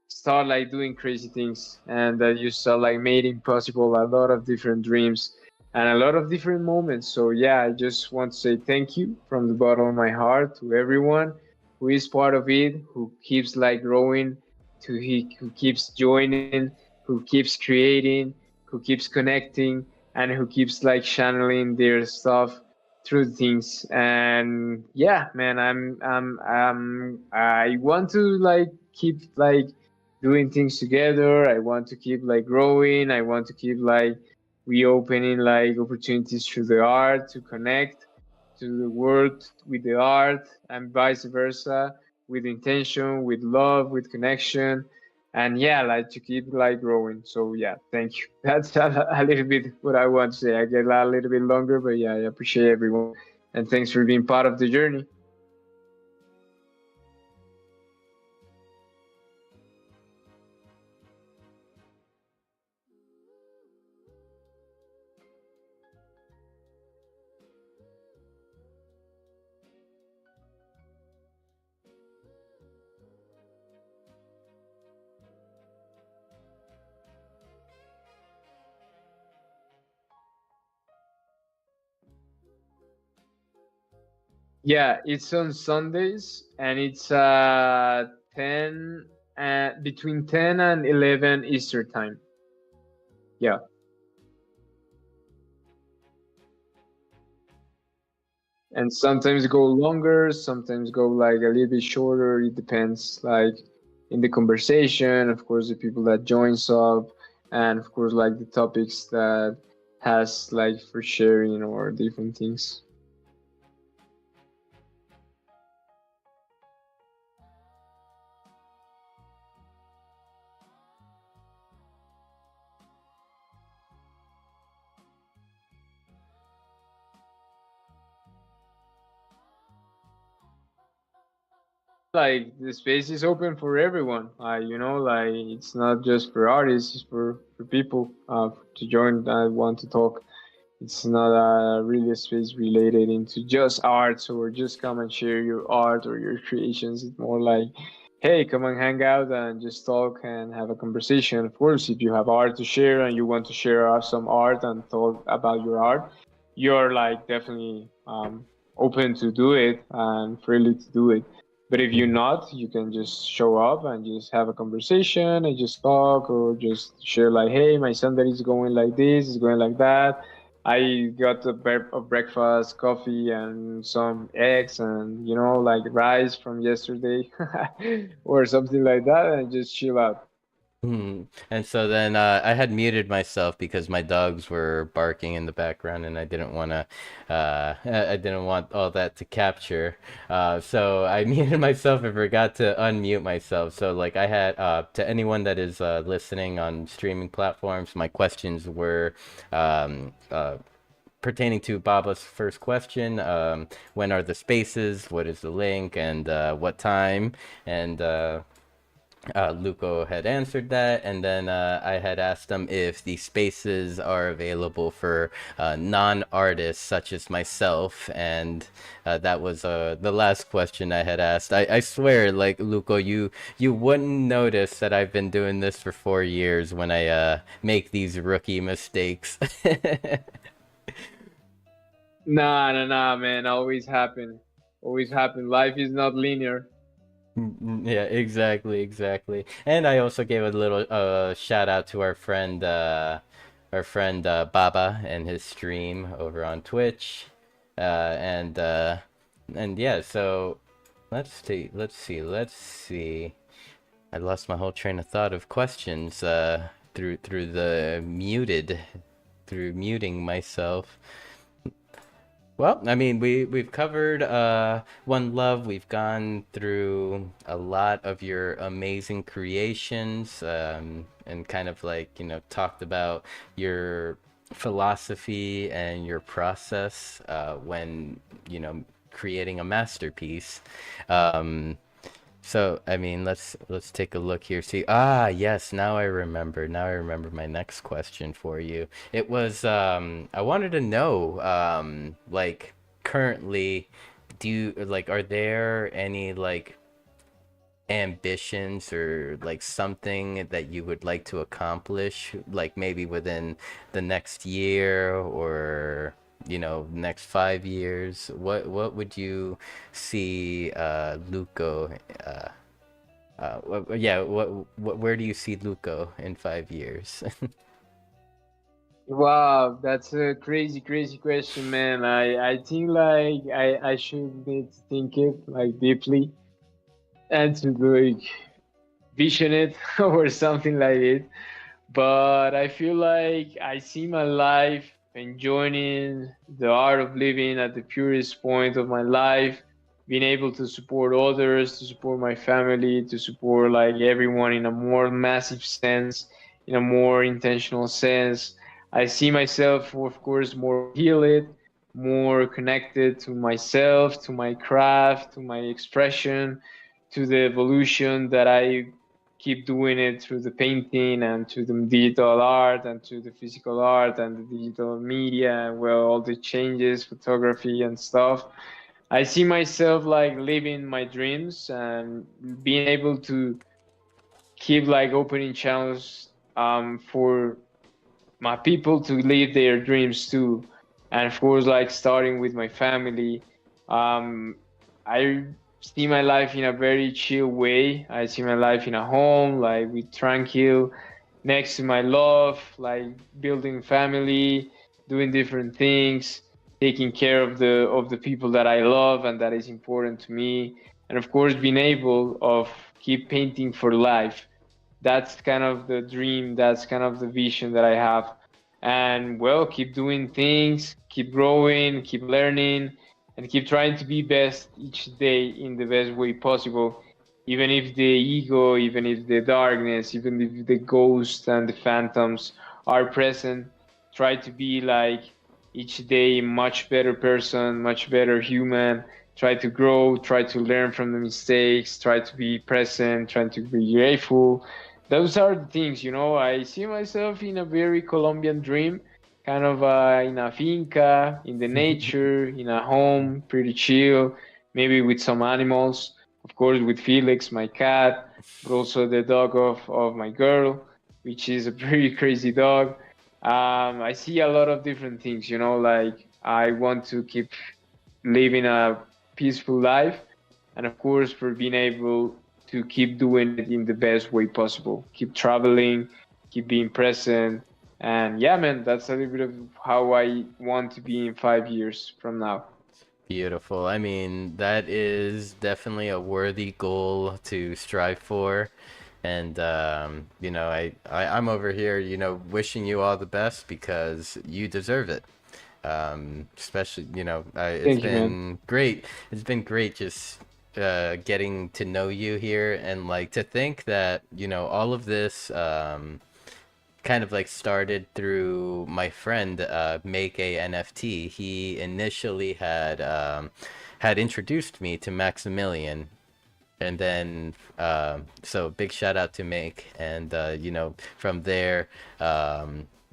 start like doing crazy things, and that you start like making possible a lot of different dreams. and a lot of different moments. So yeah, I just want to say thank you from the bottom of my heart to everyone who is part of it, who keeps like growing, who keeps joining, who keeps creating, who keeps connecting, and who keeps like channeling their stuff through things. And yeah, man, I want to like keep like doing things together. I want to keep like growing. I want to keep like reopening like opportunities through the art to connect to the world with the art, and vice versa, with intention, with love, with connection, and yeah, like to keep like growing. So yeah, thank you. That's a little bit what I want to say. I get a little bit longer, but yeah, I appreciate everyone, and thanks for being part of the journey. Yeah, it's on Sundays, and it's 10 between 10 and 11 Eastern time. Yeah. And sometimes go longer, sometimes go like a little bit shorter. It depends like in the conversation, of course, the people that joins up, and of course like the topics that has like for sharing or different things. Like the space is open for everyone. Like it's not just for artists, it's for people to join that want to talk. It's not really a space related into just arts or just come and share your art or your creations. It's more like, hey, come and hang out and just talk and have a conversation. Of course, if you have art to share and you want to share some art and talk about your art, you're like definitely open to do it and freely to do it. But if you're not, you can just show up and just have a conversation and just talk or just share like, hey, my Sunday is going like this, is going like that. I got a breakfast, coffee, and some eggs, and like rice from yesterday, or something like that, and just chill out. And so then I had muted myself because my dogs were barking in the background, and I didn't want to. I didn't want all that to capture. So I muted myself and forgot to unmute myself. So like I had to anyone that is listening on streaming platforms, my questions were. Pertaining to Baba's first question, when are the spaces? What is the link? And what time? And Luko had answered that, and then I had asked him if the spaces are available for non-artists such as myself, and that was the last question I had asked. I swear, like Luko, you wouldn't notice that I've been doing this for 4 years when I make these rookie mistakes. Nah, nah, nah, man. Always happen. Always happen. Life is not linear. Yeah, exactly, exactly. And I also gave a little shout out to our friend Baba and his stream over on Twitch. Uh and uh and yeah, so let's see. I lost my whole train of thought of questions through the muted through muting myself. Well, I mean, we've covered One Love. We've gone through a lot of your amazing creations, and kind of like, talked about your philosophy and your process when, creating a masterpiece. Um, so, I mean, let's take a look here. See, yes, now I remember. Now I remember my next question for you. It was I wanted to know like currently, do you like are there any like ambitions or like something that you would like to accomplish, like maybe within the next year or next 5 years? What would you see Luko yeah, where do you see Luko in 5 years? Wow, that's a crazy, crazy question, man. I think like I should need to think it like deeply and to like vision it or something like it. But I feel like I see my life enjoying the art of living at the purest point of my life, being able to support others, to support my family, to support like everyone in a more massive sense, in a more intentional sense. I see myself, of course, more healed, more connected to myself, to my craft, to my expression, to the evolution that I keep doing it through the painting and to the digital art and to the physical art and the digital media and well all the changes photography and stuff. I see myself like living my dreams and being able to keep like opening channels for my people to live their dreams too, and of course like starting with my family. I see my life in a very chill way. I see my life in a home like with tranquil next to my love, like building family, doing different things, taking care of the people that I love and that is important to me, and of course being able of keep painting for life. That's kind of the dream, that's kind of the vision that I have. And well, keep doing things, keep growing, keep learning, and keep trying to be best each day in the best way possible. Even if the ego, even if the darkness, even if the ghosts and the phantoms are present, try to be like each day a much better person, much better human. Try to grow, try to learn from the mistakes, try to be present, trying to be grateful. Those are the things, you know. I see myself in a very Colombian dream, kind of in a finca, in the nature, in a home, pretty chill, maybe with some animals, of course, with Felix, my cat, but also the dog of my girl, which is a pretty crazy dog. I see a lot of different things, you know, like I want to keep living a peaceful life, and of course for being able to keep doing it in the best way possible, keep traveling, keep being present. And yeah, man, that's a little bit of how I want to be in 5 years from now. Beautiful. I mean, that is definitely a worthy goal to strive for. And I'm over here, wishing you all the best because you deserve it. Especially, it's Thank you, man. been great. It's been great just getting to know you here, and like to think that, all of this kind of like started through my friend Make a NFT. He initially had introduced me to Maximilian, and then so big shout out to Make, and from there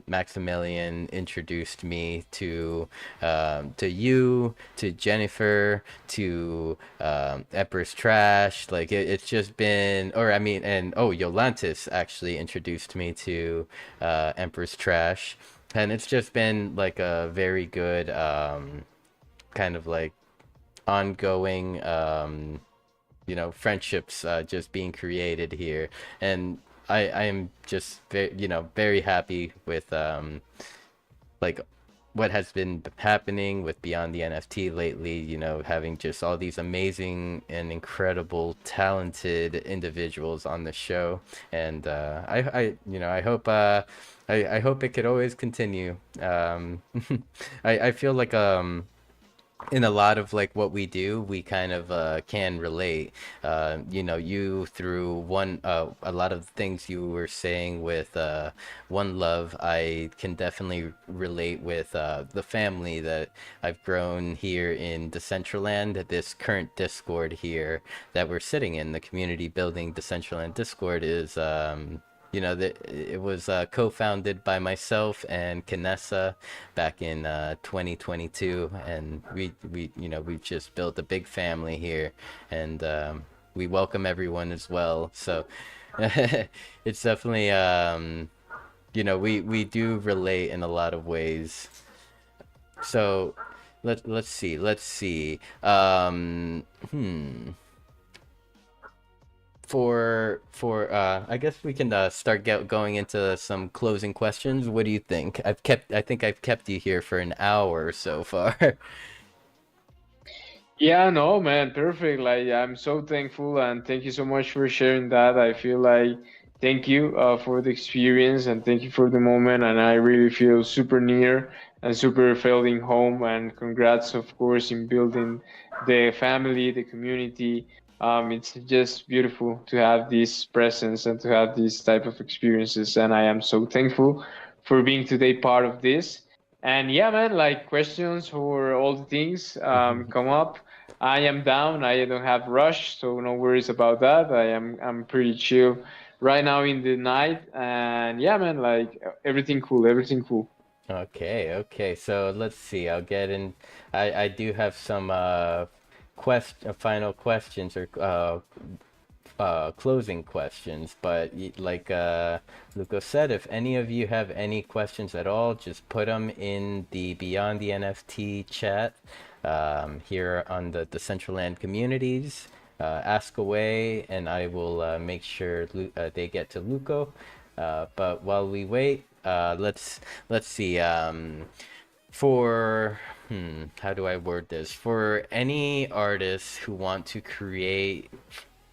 Maximilian introduced me to you, to Jennifer, to Emperor's Trash. Like it's just been, or I mean, and oh, Yolantis actually introduced me to Emperor's Trash, and it's just been like a very good kind of like ongoing friendships just being created here. And I am just very happy with like what has been happening with Beyond the NFT lately, having just all these amazing and incredible talented individuals on the show. And I hope I hope it could always continue. I feel like in a lot of like what we do, we kind of can relate. You through a lot of things you were saying with One Love, I can definitely relate with the family that I've grown here in Decentraland. This current Discord here that we're sitting in, the community building Decentraland Discord, is it was co-founded by myself and Kanessa back in 2022, and we've just built a big family here. And we welcome everyone as well. So it's definitely we do relate in a lot of ways. So let's see. For I guess we can start going into some closing questions. What do you think? I think I've kept you here for an hour so far. Yeah, no, man, perfect. Like, I'm so thankful and thank you so much for sharing that. I feel like thank you for the experience and thank you for the moment. And I really feel super near and super feeling home. And congrats, of course, in building the family, the community. It's just beautiful to have this presence and to have these type of experiences. And I am so thankful for being today part of this. And yeah, man, like questions or all the things come up. I am down. I don't have rush, so no worries about that. I'm pretty chill right now in the night, and yeah, man, like everything cool, everything cool. Okay. So let's see. I'll get in. I do have some final questions or closing questions, but like Luko said, if any of you have any questions at all, just put them in the Beyond the NFT chat here on the Decentraland communities. Ask away, and I will make sure they get to Luko. But while we wait, let's see. For how do I word this? For any artists who want to create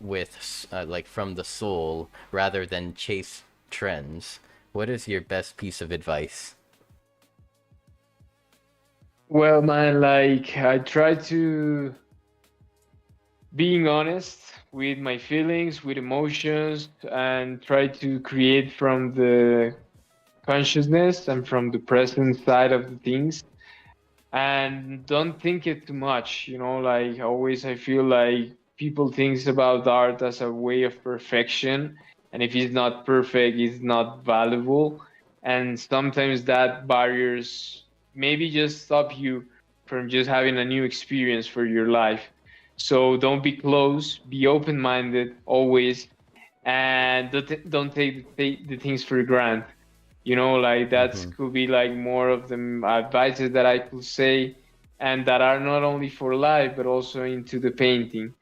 with like from the soul rather than chase trends, what is your best piece of advice? Well, man, like I try to being honest with my feelings, with emotions, and try to create from the consciousness and from the present side of the things and don't think it too much, like always I feel like people thinks about art as a way of perfection, and if it's not perfect it's not valuable, and sometimes that barriers maybe just stop you from just having a new experience for your life. So don't be close, be open-minded always, and don't take the things for granted. Like that Mm-hmm. could be like more of the advices that I could say, and that are not only for life but also into the painting.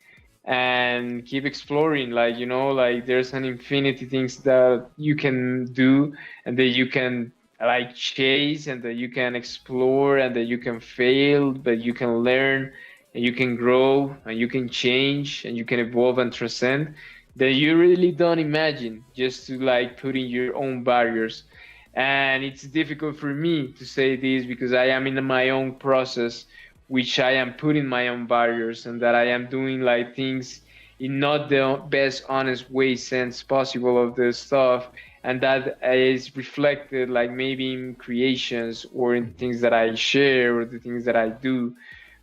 And keep exploring, like like there's an infinity things that you can do and that you can like chase and that you can explore and that you can fail but you can learn and you can grow and you can change and you can evolve and transcend, that you really don't imagine just to like put in your own barriers. And it's difficult for me to say this because I am in my own process, which I am putting my own barriers and that I am doing like things in not the best honest way sense possible of the stuff, and that is reflected like maybe in creations or in things that I share or the things that I do.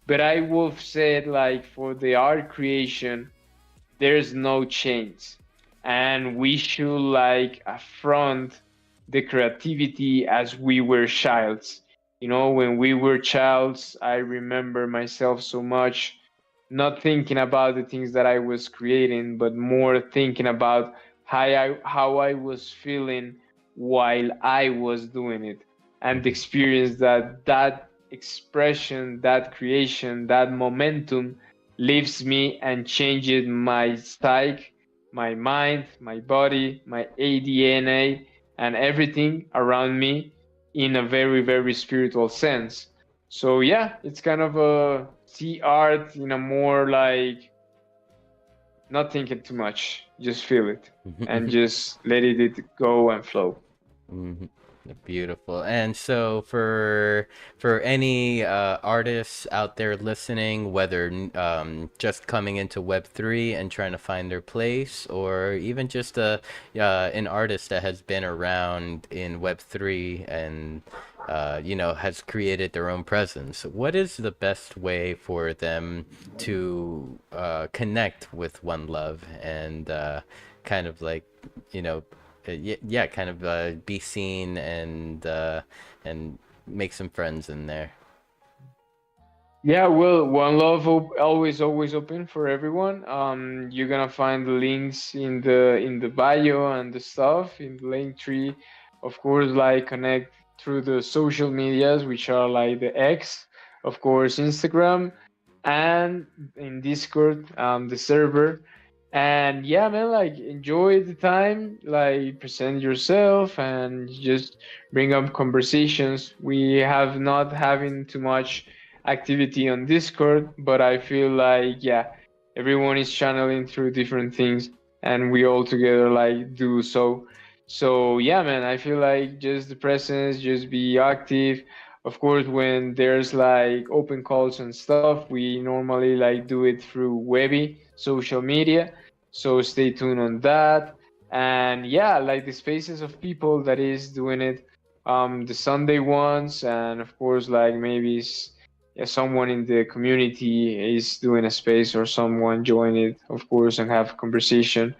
But I will say like for the art creation there's no change, and we should like affront the creativity as we were childs. When we were childs, I remember myself so much not thinking about the things that I was creating but more thinking about how I was feeling while I was doing it, and the Mm-hmm. experience that expression, that creation, that momentum leaves me and changes my psyche, my mind, my body, my ADNA, and everything around me in a very, very spiritual sense. So yeah, it's kind of a see art in a more like not thinking too much, just feel it and just let it go and flow. Mhm. Beautiful. And so for any artists out there listening, whether just coming into Web3 and trying to find their place, or even just an artist that has been around in Web3 and has created their own presence, what is the best way for them to connect with One Love and kind of like, you know, yeah, kind of be seen and make some friends in there. Yeah, well, One Love always open for everyone. You're gonna find the links in the bio and the stuff in the link tree. Of course, like connect through the social medias, which are like the X, of course, Instagram, and in Discord, the server. And yeah, man, like enjoy the time, like present yourself, and just bring up conversations. We have not having too much activity on Discord, but I feel like yeah, everyone is channeling through different things, and we all together like do so. So yeah, man, I feel like just the presence, just be active. Of course, when there's like open calls and stuff, we normally like do it through Webby social media. So stay tuned on that. And yeah, like the spaces of people that is doing it, the Sunday ones, and of course, like maybe yeah, someone in the community is doing a space or someone join it, of course, and have a conversation.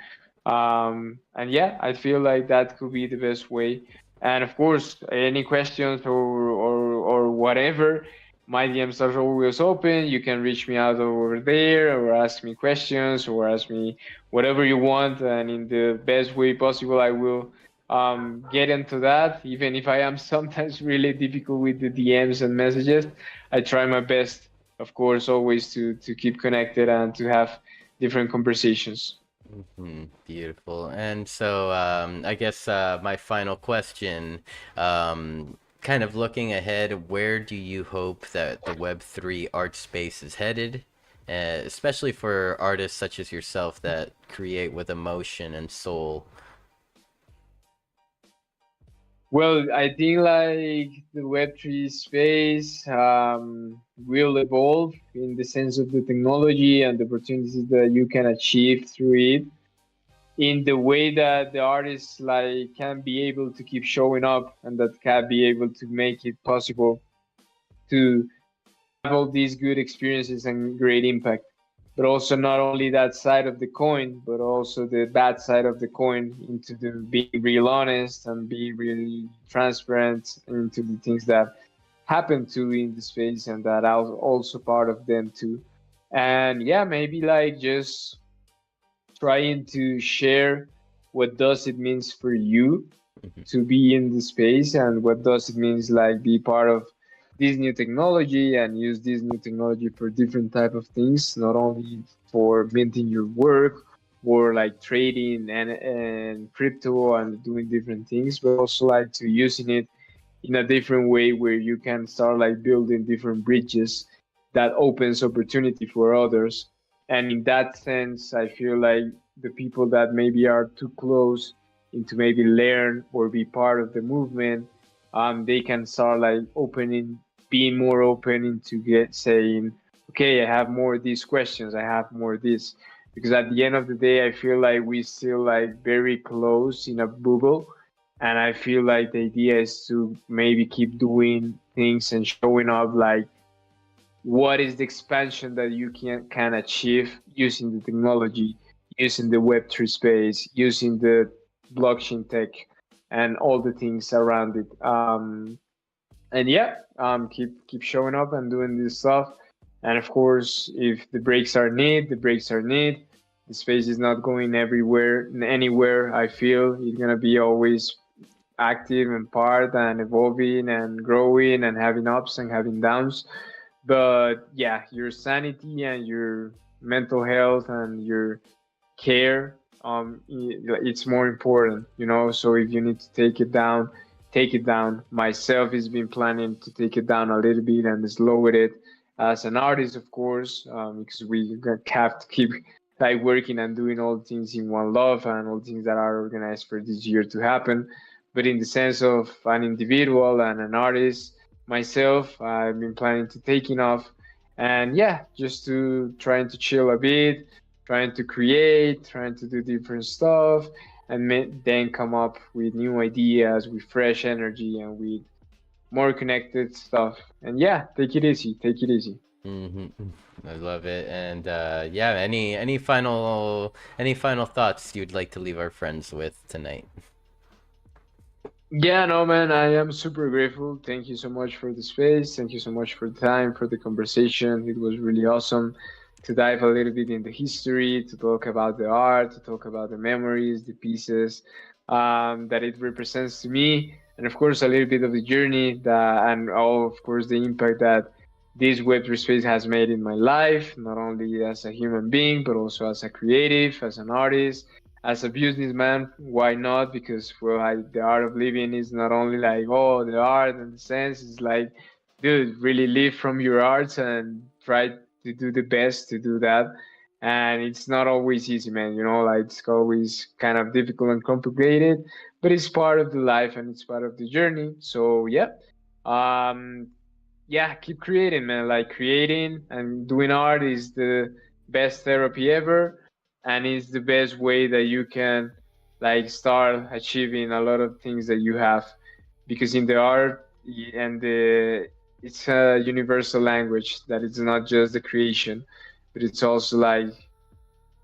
And yeah, I feel like that could be the best way. And of course, any questions or whatever, my DMs are always open. You can reach me out over there or ask me questions or ask me whatever you want. And in the best way possible, I will get into that. Even if I am sometimes really difficult with the DMs and messages, I try my best, of course, always to keep connected and to have different conversations. Beautiful. And so, I guess my final question, kind of looking ahead, where do you hope that the Web3 art space is headed? Especially for artists such as yourself that create with emotion and soul. Well, I think like the Web3 space will evolve in the sense of the technology and the opportunities that you can achieve through it, in the way that the artists like can be able to keep showing up and that can be able to make it possible to have all these good experiences and great impact. But also not only that side of the coin, but also the bad side of the coin, into the being real honest and being really transparent into the things that happen to in the space and that are also part of them too. And yeah, maybe like just trying to share what does it means for you Mhm. to be in the space and what does it means like be part of this new technology and use this new technology for different type of things, not only for minting your work or like trading and crypto and doing different things, but also like to using it in a different way where you can start like building different bridges that opens opportunity for others. And in that sense, I feel like the people that maybe are too close into maybe learn or be part of the movement, they can start like opening, being more open into get saying, okay, I have more of these questions, I have more of this. Because at the end of the day, I feel like we still like very close in a bubble, and I feel like the idea is to maybe keep doing things and showing up like what is the expansion that you can achieve using the technology, using the Web3 space, using the blockchain tech, and all the things around it. And yeah, keep showing up and doing this stuff. And of course, if the breaks are need, the breaks are need. The space is not going everywhere, anywhere. I feel it's gonna be always active and part and evolving and growing and having ups and having downs. But yeah, your sanity and your mental health and your care, it's more important, you know. So if you need to take it down, take it down. Myself has been planning to take it down a little bit and slow it as an artist, of course, because we have to keep like working and doing all things in one love and all things that are organized for this year to happen. But in the sense of an individual and an artist, myself, I've been planning to taking off, and yeah, just to trying to chill a bit, trying to create, trying to do different stuff, and then come up with new ideas with fresh energy and with more connected stuff. And yeah, take it easy, take it easy. hmm I love it. And yeah, any final thoughts you'd like to leave our friends with tonight? Yeah, no, man, I am super grateful. Thank you so much for the space. Thank you so much for the time, for the conversation. It was really awesome to dive a little bit in the history, to talk about the art, to talk about the memories, the pieces that it represents to me, and of course, a little bit of the journey that, and all, of course, the impact that this Web3 space has made in my life, not only as a human being, but also as a creative, as an artist, as a businessman. Why not? Because well, the art of living is not only like, oh, the art and the sense. It's like, dude, really live from your arts and try to do the best to do that. And it's not always easy, man. You know, like it's always kind of difficult and complicated, but it's part of the life and it's part of the journey. So yeah, um yeah, keep creating, man. Like creating and doing art is the best therapy ever, and it's the best way that you can like start achieving a lot of things that you have, because in the art and the it's a universal language that it's not just the creation, but it's also like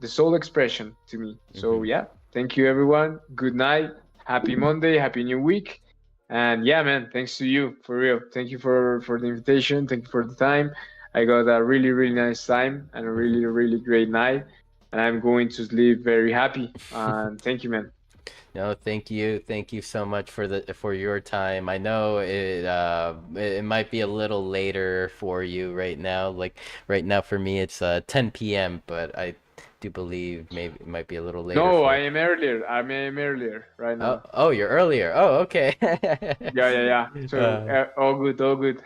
the soul expression to me. So Hmm. yeah, thank you everyone. Good night. Happy Monday. Happy new week. And yeah, man, thanks to you for real. Thank you for the invitation. Thank you for the time. I got a really really nice time and a really really great night. And I'm going to sleep very happy. And thank you, man. No, thank you so much for your time. I know it might be a little later for you right now. Like right now for me it's 10 p.m., but I do believe maybe it might be a little later No, I for. am earlier. I am earlier right Oh, now. oh, you're earlier. Oh, okay. Yeah, yeah, yeah. So uh, all good, all good.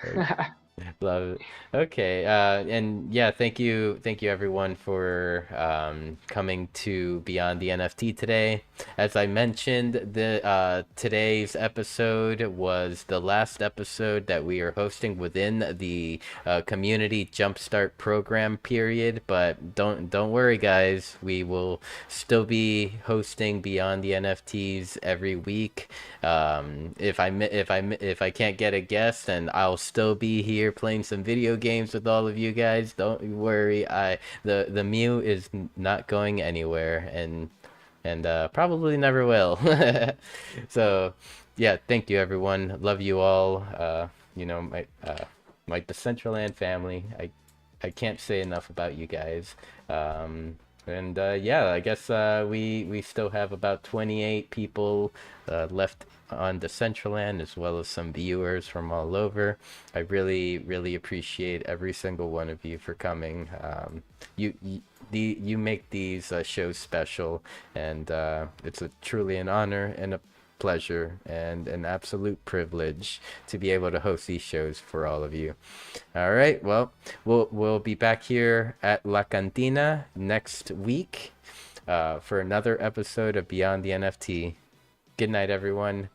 Love it. Okay. And yeah, thank you everyone for coming to Beyond the NFT today. As I mentioned, the today's episode was the last episode that we are hosting within the community jumpstart program period. But don't worry, guys. We will still be hosting Beyond the NFTs every week. If I can't get a guest, then I'll still be here playing some video games with all of you guys. Don't worry. The Mew is not going anywhere, and probably never will. So, yeah, thank you everyone. Love you all. My Decentraland family. I can't say enough about you guys. And yeah, I guess we still have about 28 people left on Decentraland, as well as some viewers from all over. I really appreciate every single one of you for coming. You make these shows special, and it's truly an honor and a pleasure and an absolute privilege to be able to host these shows for all of you. All right, well, we'll be back here at La Cantina next week for another episode of Beyond the NFT. Good night, everyone.